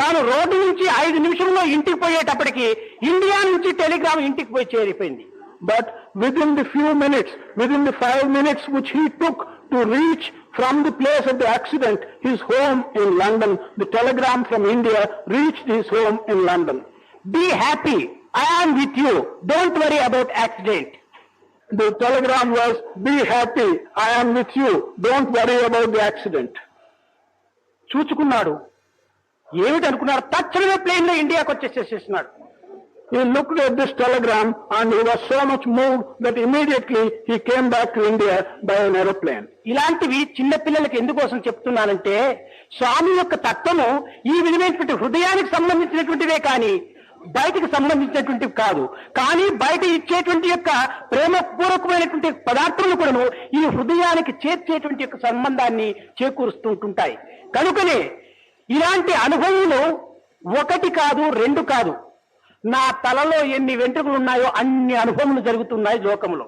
తాను road నుంచి 5 నిమిషంలో ఇంటికి పోయేటప్పటికి ఇండియా నుంచి టెలిగ్రామ్ ఇంటికి పోయి చేరిపోయింది. But within the few minutes, within the 5 minutes which he took to reach from the place of the accident, his home in London, the telegram from India reached his home in London. Be happy, I am with you, don't worry about accident. The telegram was, be happy, I am with you, don't worry about the accident. చూచుకున్నాడు, ఏమిటనుకున్నాడు, తక్షణమే plane లో ఇండియాకు వచ్చేసేసేసినాడు. He looked at this telegram and he was so much moved that immediately he came back to India by an aeroplane. ఇలాంటివి చిన్న పిల్లలకి ఎందుకోసం చెప్తున్నానంటే, స్వామి యొక్క తత్వము ఈ విధమైనటువంటి హృదయానికి సంబంధించినటువంటివే కానీ బయటకు సంబంధించినటువంటివి కాదు. కానీ బయట ఇచ్చేటువంటి యొక్క ప్రేమపూర్వకమైనటువంటి పదార్థములు కూడాను ఈ హృదయానికి చేర్చేటువంటి యొక్క సంబంధాన్ని చేకూరుస్తూ ఉంటుంటాయి. కనుకనే ఇలాంటి అనుభవములు 1 కాదు 2 కాదు, నా తలలో ఎన్ని వెంట్రుకలు ఉన్నాయో అన్ని అనుభవములు జరుగుతున్నాయి లోకములో.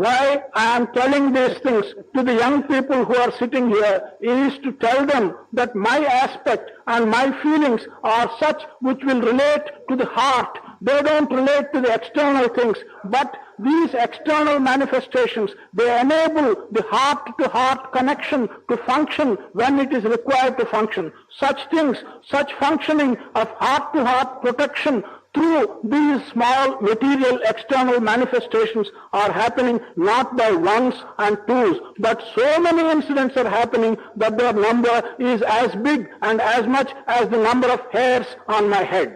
Why I am telling these things to the young people who are sitting here is to tell them that my aspect and my feelings are such which will relate to the heart. They don't relate to the external things, but these external manifestations, they enable the heart-to-heart connection to function when it is required to function. Such things, such functioning of heart-to-heart protection through these small material external manifestations are happening not by ones and twos, but so many incidents are happening that their number is as big and as much as the number of hairs on my head.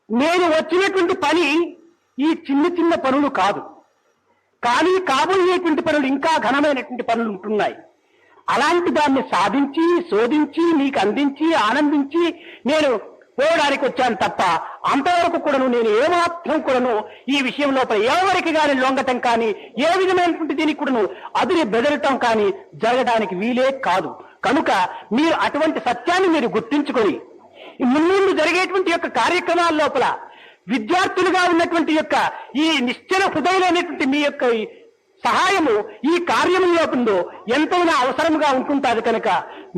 నేను వచ్చినటువంటి పని ఈ చిన్న చిన్న పనులు కాదు, కానీ కాబోయేటువంటి పనులు ఇంకా ఘనమైనటువంటి పనులు ఉంటున్నాయి. అలాంటి దాన్ని సాధించి శోధించి మీకు అందించి ఆనందించి నేను పోవడానికి వచ్చాను తప్ప అంతవరకు కూడాను నేను ఏమాత్రం కూడాను ఈ విషయం లోపల ఎవరికి కానీ లొంగటం కానీ ఏ విధమైనటువంటి దీనికి కూడాను అదిరి బెదరటం కానీ జరగడానికి వీలే కాదు. కనుక మీరు అటువంటి సత్యాన్ని మీరు గుర్తించుకొని ముందు జరిగేటువంటి యొక్క కార్యక్రమాల లోపల విద్యార్థులుగా ఉన్నటువంటి యొక్క ఈ నిశ్చల హృదయమైనటువంటి మీ యొక్క సహాయము ఈ కార్యములో ఎంతైనా అవసరముగా ఉంటుంటారు. కనుక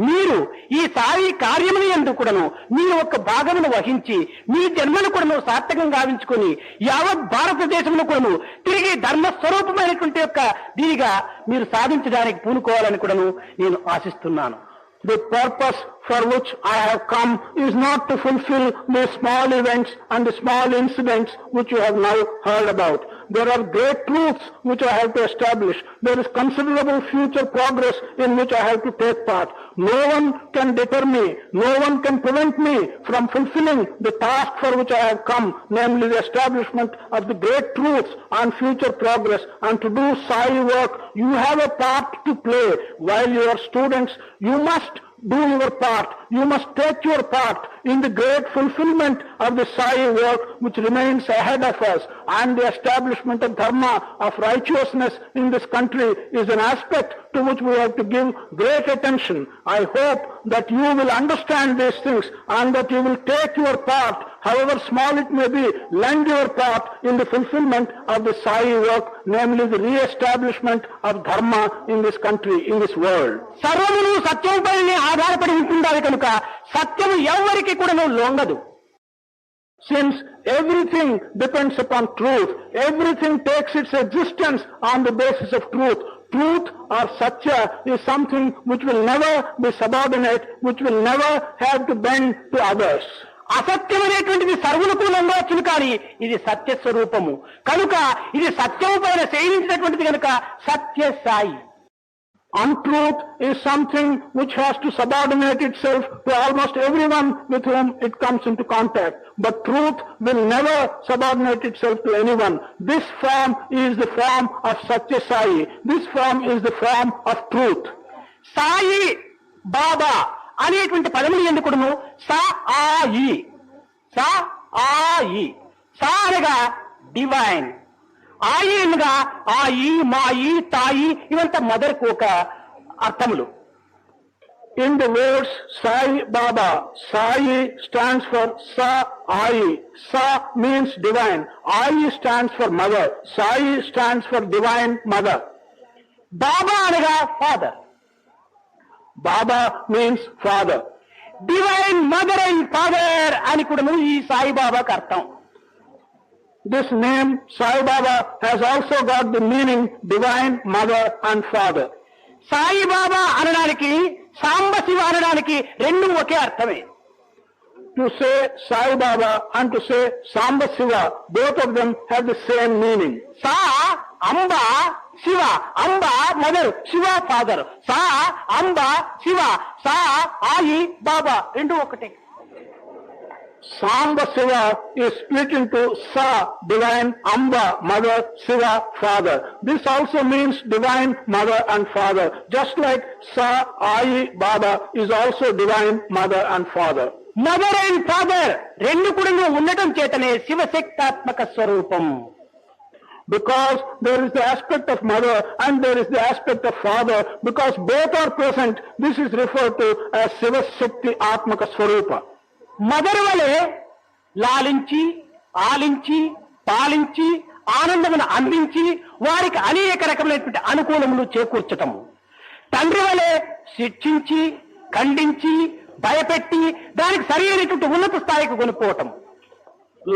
మీరు ఈ సాయి కార్యముని యందు కూడాను మీరు ఒక భాగమును వహించి మీ జన్మను కూడాను సార్థకంగా గావించుకొని యావత్ భారతదేశంలో కూడాను తిరిగి ధర్మస్వరూపమైనటువంటి యొక్క దీనిగా మీరు సాధించడానికి పూనుకోవాలని కూడాను నేను ఆశిస్తున్నాను. The purpose for which I have come is not to fulfill the small events and the small incidents which you have now heard about. There are great truths which I have to establish. There is considerable future progress in which I have to take part. No one can deter me, no one can prevent me from fulfilling the task for which I have come, namely the establishment of the great truths and future progress. And to do Sai work, you have a part to play. While you are students, you must do your part. You must take your part in the great fulfillment of the Sai work which remains ahead of us. And the establishment of dharma, of righteousness in this country is an aspect to which we have to give great attention. I hope that you will understand these things and that you will take your part, however small it may be, lend your part in the fulfillment of the Sai work, namely the re-establishment of dharma in this country, in this world. సర్వమును సత్యంపైనే ఆధారపడి ఉంటుండాలి కనుక సత్యము ఎవరికి కూడా లొంగదు. Since everything depends upon truth, everything takes its existence on the basis of truth. Truth or Satya is something which will never be subordinate, which will never have to bend to others. అసత్యం అనేటువంటిది సర్వులకు లొంగవచ్చును, కానీ ఇది సత్య స్వరూపము కనుక ఇది సత్యము పైన శయనించినటువంటిది కనుక సత్య Sai. Untruth is something which has to subordinate itself to almost everyone with whom it comes into contact. But truth will never subordinate itself to anyone. This form is the form of Satya Sai. This form is the form of truth. Sai Baba అనేటువంటి పదములు ఎందుకును సా ఆయి, సా ఆయి, సా అనగా divine, ఆయి అనగా ఆయి మాయి తాయి ఇవంతా మదర్కు ఒక అర్థములు. In the words Sai Baba, Sai stands for Sa Ai. Sa means divine. Ai stands for mother. Sai stands for divine mother. బాబా అనగా father. Baba means father. Divine mother and father అని కూడా ఈ సాయిబాబాకు అర్థం. This name Sai Baba has also got the meaning divine mother and father. Saibaba అనడానికి సాంబశివ అనడానికి రెండు ఒకే అర్థమే. To say Sai Baba and to say Samba Shiva, both of them have the same meaning. Sambashiva, Amba mother, Shiva father. Sambashiva, Sai Baba రెండు ఒకటే. Samba Shiva is split into Sa, divine, Amba, mother, Shiva, father. This also means divine mother and father, just like Sa, Ai, Baba is also divine mother and father. Mother and father రెండు కూడా ఉండటం చేతనే శివశక్తాత్మక స్వరూపం. Because there is the aspect of mother and there is the aspect of father, because both are present, this is referred to as Shiva Shakti Atmaka Swarupa. Mother వలె లాలించి ఆలించి పాలించి ఆనందమును అందించి వారికి అనేక రకమైనటువంటి అనుకూలములు చేకూర్చటము. తండ్రి వలె శిక్షించి ఖండించి భయపెట్టి దానికి సరి అయినటువంటి ఉన్నత స్థాయికి కొనుక్కోవటం.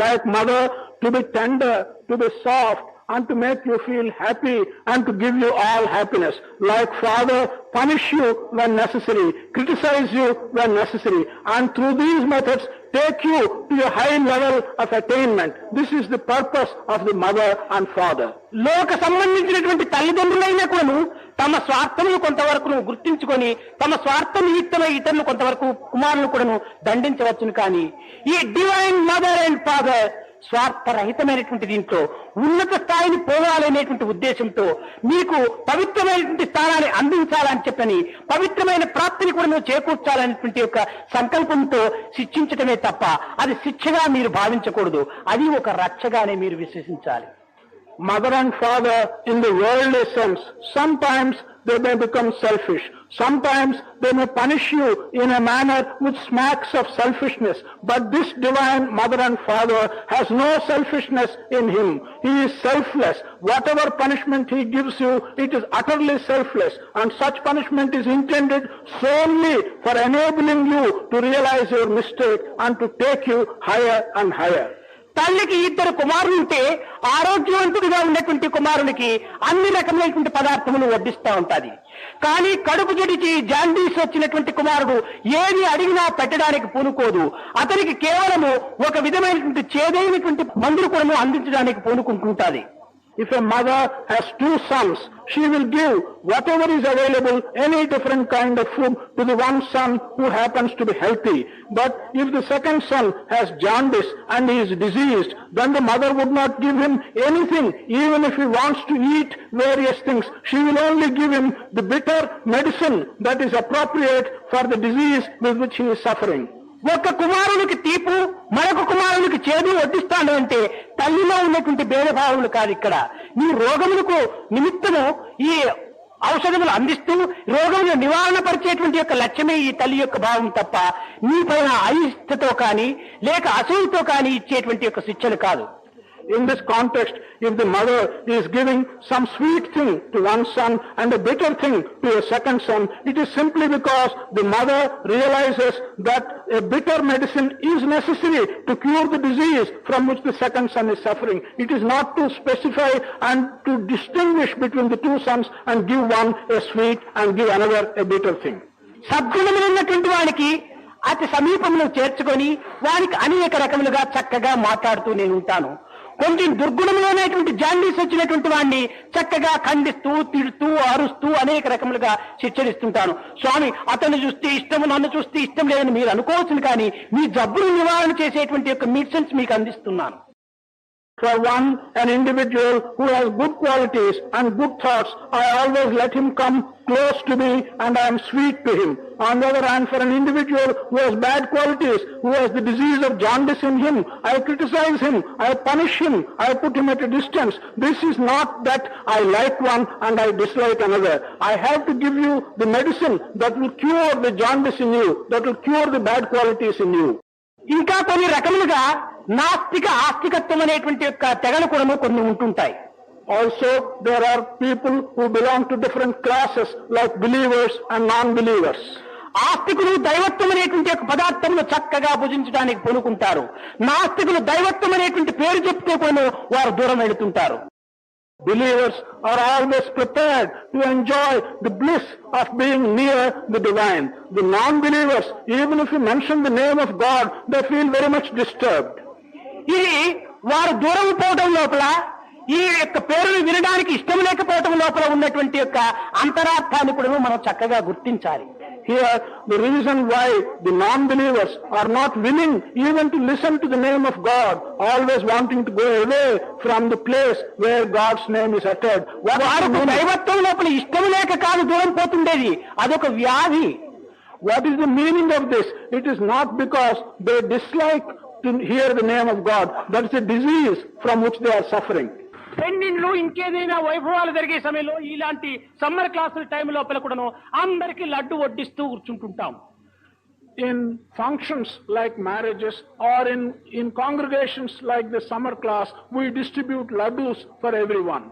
Like mother, to be tender, to be soft, and to make you feel happy and to give you all happiness. Like father, punish you when necessary, criticize you when necessary, and through these methods take you to a high level of attainment. This is the purpose of the mother and father. లోక సంబంధించినటువంటి తల్లిదండ్రులైనా కూడాను తమ స్వార్థములు కొంతవరకు గుర్తించుకొని తమ స్వార్థ నిమిత్తమై ఇతరులు కొంతవరకు కుమారులను కూడాను దండించవచ్చును. కానీ ఈ డివైన్ మదర్ అండ్ ఫాదర్ స్వార్థరహితమైనటువంటి దీంట్లో ఉన్నత స్థాయిని పోవాలనేటువంటి ఉద్దేశంతో మీకు పవిత్రమైనటువంటి స్థానాన్ని అందించాలని చెప్పని పవిత్రమైన ప్రాప్తిని కూడా నువ్వు చేకూర్చాలనేటువంటి యొక్క సంకల్పంతో శిక్షించటమే తప్ప అది శిక్షగా మీరు భావించకూడదు. అది ఒక రక్షగానే మీరు విశ్వసించాలి. Mother and father in the worldly sense, sometimes they may become selfish. Sometimes they may punish you in a manner which smacks of selfishness. But this divine mother and father has no selfishness in him. He is selfless. Whatever punishment he gives you, it is utterly selfless. And such punishment is intended solely for enabling you to realize your mistake and to take you higher and higher. తల్లికి ఇద్దరు కుమారులుంటే ఆరోగ్యవంతుడిగా ఉన్నటువంటి కుమారునికి అన్ని రకమైనటువంటి పదార్థములు వడ్డిస్తూ ఉంటుంది. కానీ కడుపు చెడిచి జాండీస్ వచ్చినటువంటి కుమారుడు ఏది అడిగినా పెట్టడానికి పూనుకోదు. అతనికి కేవలము ఒక విధమైనటువంటి చేదైనటువంటి మందులు కూడా అందించడానికి పూనుకుంటుంటుంది. If a mother has two sons, she will give whatever is available, any different kind of food, to the one son who happens to be healthy. But if the second son has jaundice and he is diseased, then the mother would not give him anything. Even if he wants to eat various things, she will only give him the bitter medicine that is appropriate for the disease with which he is suffering. ఒక కుమారునికి తీపు మరొక కుమారునికి చేదు వడ్డిస్తాను అంటే తల్లిలో ఉన్నటువంటి భేదభావములు కాదు. ఇక్కడ నీ రోగములకు నిమిత్తము ఈ ఔషధములు అందిస్తూ రోగములు నివారణ పరిచేటువంటి యొక్క లక్ష్యమే ఈ తల్లి యొక్క భావం తప్ప నీ పైన అయిష్టతో కానీ లేక అసూయతో కానీ ఇచ్చేటువంటి యొక్క శిక్షలు కాదు. In this context, if the mother is giving some sweet thing to one son and a bitter thing to a second son, it is simply because the mother realizes that a bitter medicine is necessary to cure the disease from which the second son is suffering. It is not to specify and to distinguish between the two sons and give one a sweet and give another a bitter thing. సద్గుణములున్నటువంటి వానికి అతి సమీపంలో చేర్చుకొని వానికి అనేక రకములుగా చక్కగా మాట్లాడుతూ నేను ఉంటాను. కొంచెం దుర్గుణంలోనేటువంటి జాండీస్ వచ్చినటువంటి వాడిని చక్కగా ఖండిస్తూ తిడుతూ అరుస్తూ అనేక రకములుగా శిక్షణిస్తుంటాను. స్వామి అతను చూస్తే ఇష్టము, నన్ను చూస్తే ఇష్టం లేదని మీరు అనుకోవచ్చును, కానీ మీ జబ్బును నివారణ చేసేటువంటి యొక్క మెడిసిన్స్ మీకు అందిస్తున్నాను. For an individual who has good qualities and good thoughts, I always let him come close to me and I am sweet to him. On the other hand, for an individual who has bad qualities, who has the disease of jaundice in him, I criticize him, I punish him, I put him at a distance. This is not that I like one and I dislike another. I have to give you the medicine that will cure the jaundice in you, that will cure the bad qualities in you. ఇంకా కొన్ని రకములుగా నాస్తిక ఆస్తికత్వం అనేటువంటి యొక్క తెగలు కూడా కొన్ని ఉంటుంటాయి. Also, there are people who belong to different classes like believers and non-believers. ఆస్తికులు దైవత్వం అనేటువంటి యొక్క పదార్థమును చక్కగా భుజించడానికి పూనుకుంటారు. నాస్తికులు దైవత్వం అనేటువంటి పేరు చెప్తూ కూడా వారు దూరం వెళుతుంటారు. Believers are always prepared to enjoy the bliss of being near the divine. The non-believers, even if you mention the name of God, they feel very much disturbed. ఇది వారు దూరం పోవడం లోపల ఈ యొక్క పేరును వినడానికి ఇష్టం లేకపోవడం లోపల ఉన్నటువంటి యొక్క అంతరార్థాన్ని కూడా మనం చక్కగా గుర్తించాలి. Here, the reason why the non-believers are not willing even to listen to the name of God, always wanting to go away from the place where God's name is uttered. వారు దైవత్వం లోపల ఇష్టం లేక కాదు దూరం పోతుండేది, అదొక వ్యాధి. What is the meaning of this? It is not because they dislike to hear the name of God. That is a disease from which they are suffering. పెళ్లిళ్ళు ఇంకేదైనా వైభవాలు జరిగే సమయంలో ఇలాంటి సమ్మర్ క్లాసుల టైం లోపల కూడాను అందరికీ laddu వడ్డిస్తూ కూర్చుంటుంటాం. In functions like marriages or in congregations like the summer class, we distribute laddus for everyone.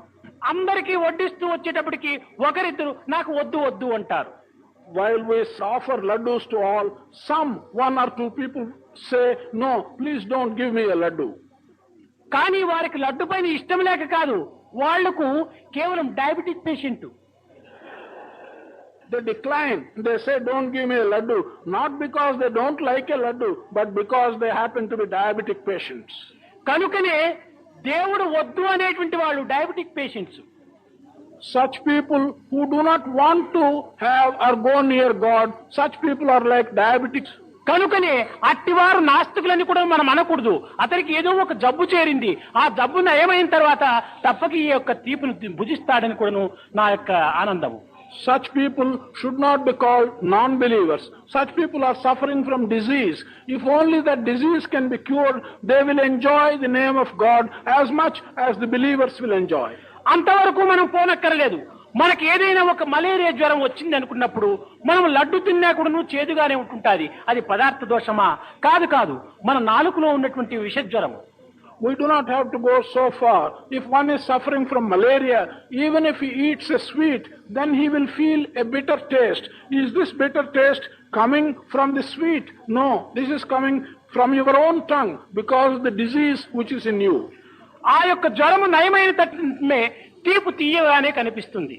అందరికీ వడ్డిస్తూ వచ్చేటప్పటికి ఒకరిద్దరు నాకు వద్దు వద్దు అంటారు. While we offer laddus to all, one or two people say, no, please don't give me a laddu. కానీ వారికి లడ్డు పైన ఇష్టం లేక కాదు, వాళ్లకు కేవలం diabetic patient. They decline. They say, don't give me a laddu. Not because they don't like a laddu, but because they happen to be diabetic patients. కనుకనే దేవుడు వద్దు అనేటువంటి వాళ్ళు diabetic patients. Such people who do not want to have or go near God, such people are like diabetics. కనుకనే అట్టివారు నాస్తికులని కూడా మనం అనకూడదు. అతనికి ఏదో ఒక జబ్బు చేరింది, ఆ జబ్బు నయమైన తర్వాత తప్పక ఈ యొక్క తీపును భుజిస్తాడని కూడాను నా యొక్క ఆనందము. Such people should not be called non-believers. Such people are suffering from disease. If only that disease can be cured, they will enjoy the name of God as much as the believers will enjoy. అంతవరకు మనం పోనక్కర్లేదు. మనకి ఏదైనా ఒక malaria జ్వరం వచ్చింది అనుకున్నప్పుడు మనం లడ్డు తిన్నా కూడా చేదుగానే ఉంటుంటాది. అది పదార్థ దోషమా? కాదు, మన నాలుకలో ఉన్నటువంటి విష జ్వరము. We do not have to go so far. If one is suffering from malaria, even if he eats a sweet, then he will feel a bitter taste. Is this bitter taste coming from the sweet? No, this is coming from your own tongue because of the disease which is in you. ఆ యొక్క జ్వరము నయమైన తట్మే తీపు తీయగానే కనిపిస్తుంది.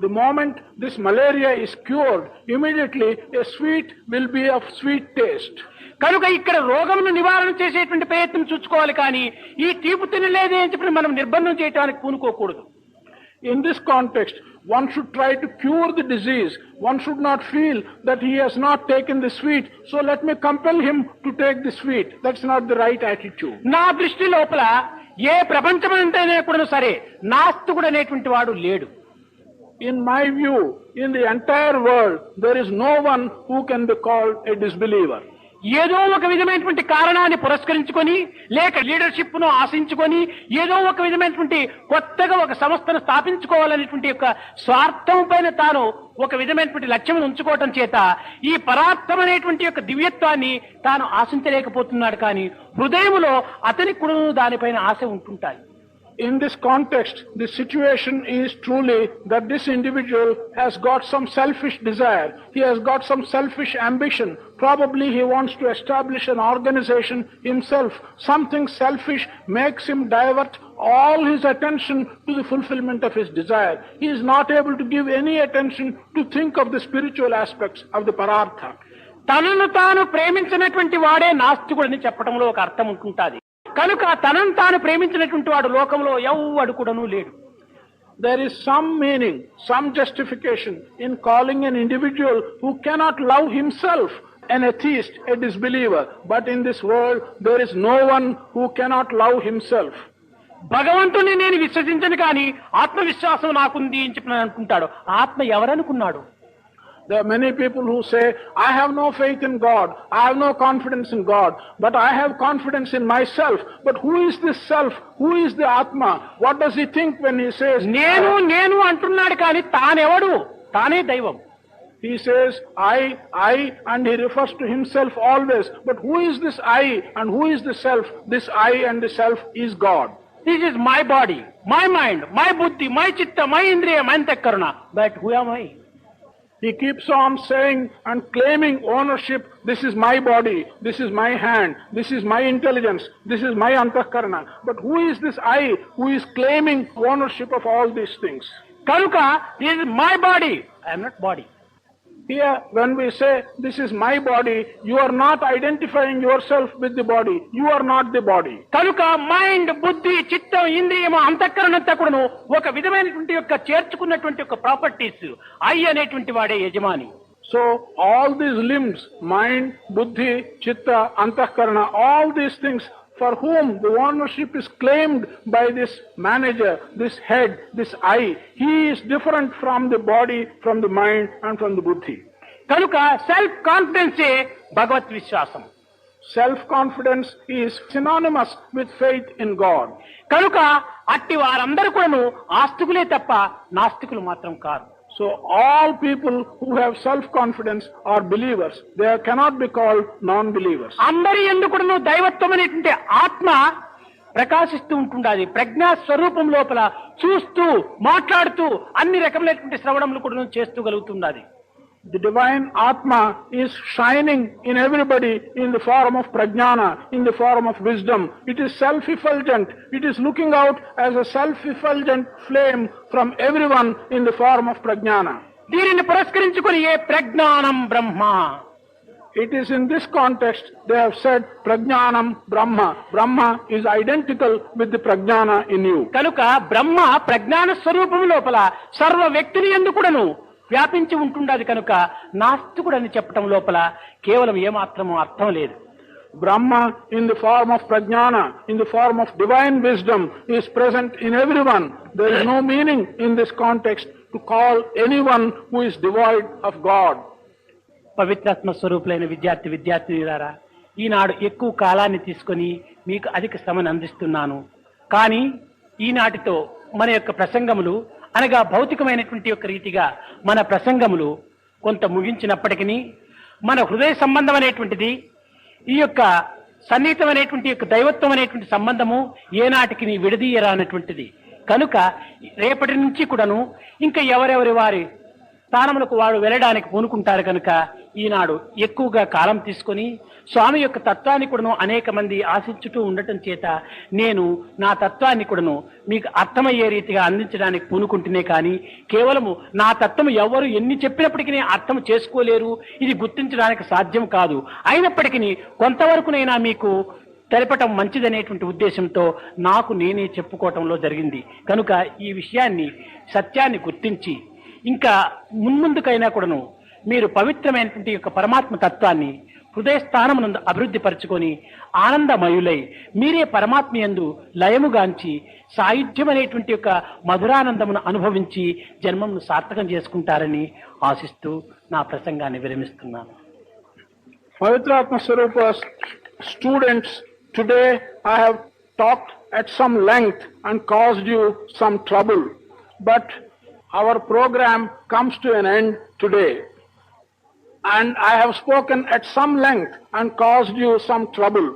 The moment this malaria is cured, immediately a sweet will be of sweet taste. కనుక ఇక్కడ రోగమును నివారణ చేసేటువంటి ప్రయత్నం చూసుకోవాలి, కానీ ఈ తీపు తినలేదే అని చెప్పి మనం నిర్బంధం చేయడానికి పూనుకోకూడదు. In this context, one should try to cure the disease. One should not feel that he has not taken the sweet, so let me compel him to take the sweet. That's not the right attitude. నా దృష్టి లోపల ఏ ప్రపంచమంతైనా కూడా సరే నాస్తికుడు అనేటువంటి వాడు లేడు. In my view, in the entire world, there is no one who can be called a disbeliever. ఏదో ఒక విధమైనటువంటి కారణాన్ని పురస్కరించుకొని లేక లీడర్షిప్ ను ఆశించుకొని ఏదో ఒక విధమైనటువంటి కొత్తగా ఒక సంస్థను స్థాపించుకోవాలనేటువంటి యొక్క స్వార్థం పైన తాను ఒక విధమైనటువంటి లక్ష్యం ఉంచుకోవటం చేత ఈ పరార్థమైనటువంటి యొక్క దివ్యత్వాన్ని తాను ఆశించలేకపోతున్నాడు. కానీ హృదయములో అతనికి కూడా దానిపైన ఆశ ఉంటుంటాయి. In this context, the situation is truly that this individual has got some selfish desire. He has got some selfish ambition. Probably he wants to establish an organization himself. Something selfish makes him divert all his attention to the fulfillment of his desire. He is not able to give any attention to think of the spiritual aspects of the parartha. తనను తాను ప్రేమించినటువంటి వాడే నాస్తికుడని చెప్పడంలో ఒక అర్థం ఉంటుంటుంది. కనుక తనను తాను ప్రేమించినటువంటి వాడు లోకంలో ఎవ్వడు కూడాను లేడు. There is some meaning, some justification in calling an individual who cannot love himself an atheist, a disbeliever. But in this world, there is no one who cannot love himself. భగవంతుని నేను విశ్వసించను కానీ ఆత్మవిశ్వాసం నాకుంది అని చెప్పి అనుకుంటాడు. ఆత్మ ఎవరనుకున్నాడు? There are many people who say, I have no faith in God, I have no confidence in God, but I have confidence in myself. But who is this self? Who is the Atma? What does he think when he says, నేను అంటున్నాడు కానీ తానెవడు? తానే దైవం. He says, I, and he refers to himself always. But who is this I and who is the self? This I and the self is God. This is my body, my mind, my buddhi, my chitta, my indriya, my antakarana. But who am I? He keeps on saying and claiming ownership. This is my body, this is my hand, this is my intelligence, this is my antakarana. But who is this I who is claiming ownership of all these things? Kanuka, this is my body. I am not body. Here, when we say, this is my body, you are not identifying yourself with the body. You are not the body. కనుక mind, బుద్ధి, చిత్తం, ఇంద్రియము, అంతఃకరణంతా కూడాను ఒక విధమైనటువంటి యొక్క చేర్చుకున్నటువంటి ఒక properties. I అనేటువంటి వాడే యజమాని. So, all these limbs, mind, buddhi, chitta, antahkarana, all these things for whom the ownership is claimed by this manager, this head, this I, he is different from the body, from the mind and from the buddhi. కనుక self confidence భగవత్ విశ్వాసం. Self-confidence is synonymous with faith in God. కనుక అట్టి వారందరూ కూడాను ఆస్తికులే తప్ప నాస్తికులు మాత్రం కాదు. So all people who have self-confidence are believers. They cannot be called non-believers. అందరి యందు కూడాను దైవత్వం అనేటువంటి ఆత్మ ప్రకాశిస్తూ ఉంటుండాలి. ప్రజ్ఞా స్వరూపం లోపల చూస్తూ, మాట్లాడుతూ అన్ని రకములైనటువంటి శ్రవణములు కూడా చేస్తూ గలుగుతున్నది. The divine Atma is shining in everybody in the form of prajnana, in the form of wisdom. It is self-effulgent. It is looking out as a self-effulgent flame from everyone in the form of prajnana. దీనిని పురస్కరించుకొని ఏ ప్రజ్ఞానం బ్రహ్మ. It is in this context they have said prajnanam brahma. Brahma is identical with the prajnana in you. కనుక బ్రహ్మ ప్రజ్ఞాన స్వరూపం లోపల సర్వ వ్యక్తుని యందు కూడాను వ్యాపించి ఉంటుండది. కనుక నాస్తికుడని చెప్పటం లోపల కేవలం ఏమాత్రము అర్థం లేదు. Brahma in the form of prajnana, in the form of divine wisdom is present in everyone. There is no meaning in this context to call anyone who is devoid of God. పవిత్రాత్మ స్వరూపులైన విద్యార్థినిలారా, ఈనాడు ఎక్కువ కాలాన్ని తీసుకొని మీకు అధిక శ్రమను అందిస్తున్నాను. కానీ ఈనాటితో మన యొక్క ప్రసంగములు అనగా భౌతికమైనటువంటి యొక్క రీతిగా మన ప్రసంగములు కొంత ముగించినప్పటికీ మన హృదయ సంబంధం అనేటువంటిది, ఈ యొక్క సన్నిహితమైనటువంటి యొక్క దైవత్వం అనేటువంటి సంబంధము ఏనాటికి విడదీయరానటువంటిది. కనుక రేపటి నుంచి కూడాను ఇంకా ఎవరెవరి వారి స్థానములకు వాడు వెళ్ళడానికి పూనుకుంటారు. కనుక ఈనాడు ఎక్కువగా కాలం తీసుకొని స్వామి యొక్క తత్వాన్ని కూడాను అనేక మంది ఆశించుతూ ఉండటం చేత నేను నా తత్వాన్ని కూడాను మీకు అర్థమయ్యే రీతిగా అందించడానికి పూనుకుంటునే. కానీ కేవలము నా తత్వం ఎవరు ఎన్ని చెప్పినప్పటికీ అర్థం చేసుకోలేరు, ఇది గుర్తించడానికి సాధ్యం కాదు. అయినప్పటికీ కొంతవరకునైనా మీకు తెలపటం మంచిదనేటువంటి ఉద్దేశంతో నాకు నేనే చెప్పుకోవటంలో జరిగింది. కనుక ఈ విషయాన్ని, సత్యాన్ని గుర్తించి ఇంకా మున్ముందుకైనా కూడాను మీరు పవిత్రమైనటువంటి యొక్క పరమాత్మ తత్వాన్ని హృదయ స్థానమునందు అభివృద్ధి పరచుకొని ఆనందమయులై మీరే పరమాత్మ యందు లయముగాంచి సాయుధ్యమనేటువంటి యొక్క మధురానందమును అనుభవించి జన్మమును సార్థకం చేసుకుంటారని ఆశిస్తూ నా ప్రసంగాన్ని విరమిస్తున్నాను. Pavitratma Swarupa's students, today I have talked at some length and caused you some trouble, but our program comes to an end today. And I have spoken at some length and caused you some trouble.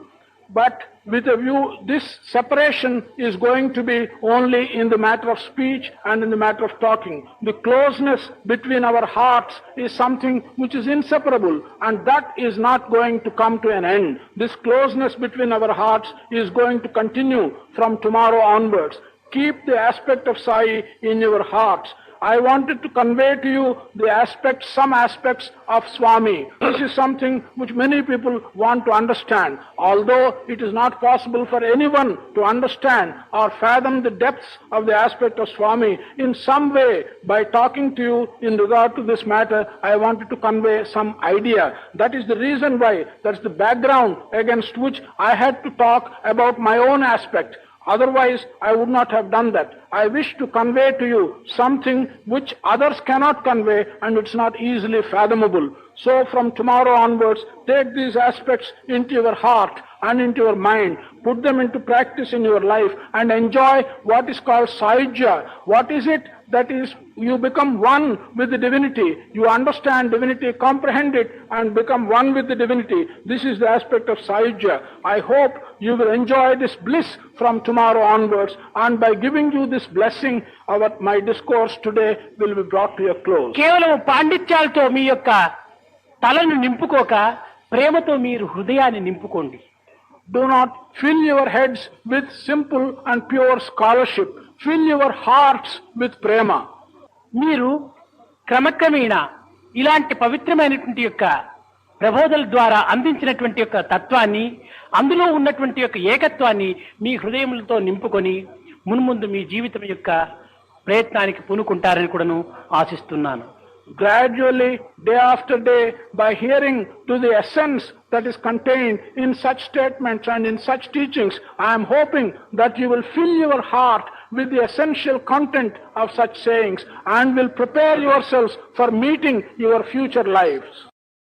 But with a view, this separation is going to be only in the matter of speech and in the matter of talking. The closeness between our hearts is something which is inseparable, and that is not going to come to an end. This closeness between our hearts is going to continue from tomorrow onwards. Keep the aspect of Sai in your hearts. I wanted to convey to you the aspects, some aspects of Swami. This is something which many people want to understand. Although it is not possible for anyone to understand or fathom the depths of the aspect of Swami, in some way, by talking to you in regard to this matter, I wanted to convey some idea. That is the reason why, that's the background against which I had to talk about my own aspect. Otherwise, I would not have done that. I wish to convey to you something which others cannot convey and it's not easily fathomable. So from tomorrow onwards, take these aspects into your heart and into your mind. Put them into practice in your life and enjoy what is called Sahaja. What is it? That is, you become one with the divinity. You understand divinity, comprehend it, and become one with the divinity. This is the aspect of Sahaja. I hope you will enjoy this bliss from tomorrow onwards, and by giving you this blessing, my discourse today will be brought to a close. కేవలం పాండిత్యాలతో మీ యొక్క తలను నింపుకోక ప్రేమతో మీరు హృదయాన్ని నింపుకోండి. Do not fill your heads with simple and pure scholarship. Fill your hearts with prema. మీరు క్రమక్రమేణా ఇలాంటి పవిత్రమైనటువంటి యొక్క ప్రబోధల ద్వారా అందించినటువంటి యొక్క తత్వాన్ని, అందులో ఉన్నటువంటి యొక్క ఏకత్వాన్ని మీ హృదయములతో నింపుకొని మున్ముందు మీ జీవితం యొక్క ప్రయత్నానికి పూనుకుంటారని కూడాను ఆశిస్తున్నాను. Gradually, day after day, by hearing to the essence that is contained in such statements and in such teachings, I am hoping that you will fill your heart with the essential content of such sayings and will prepare yourselves for meeting your future lives.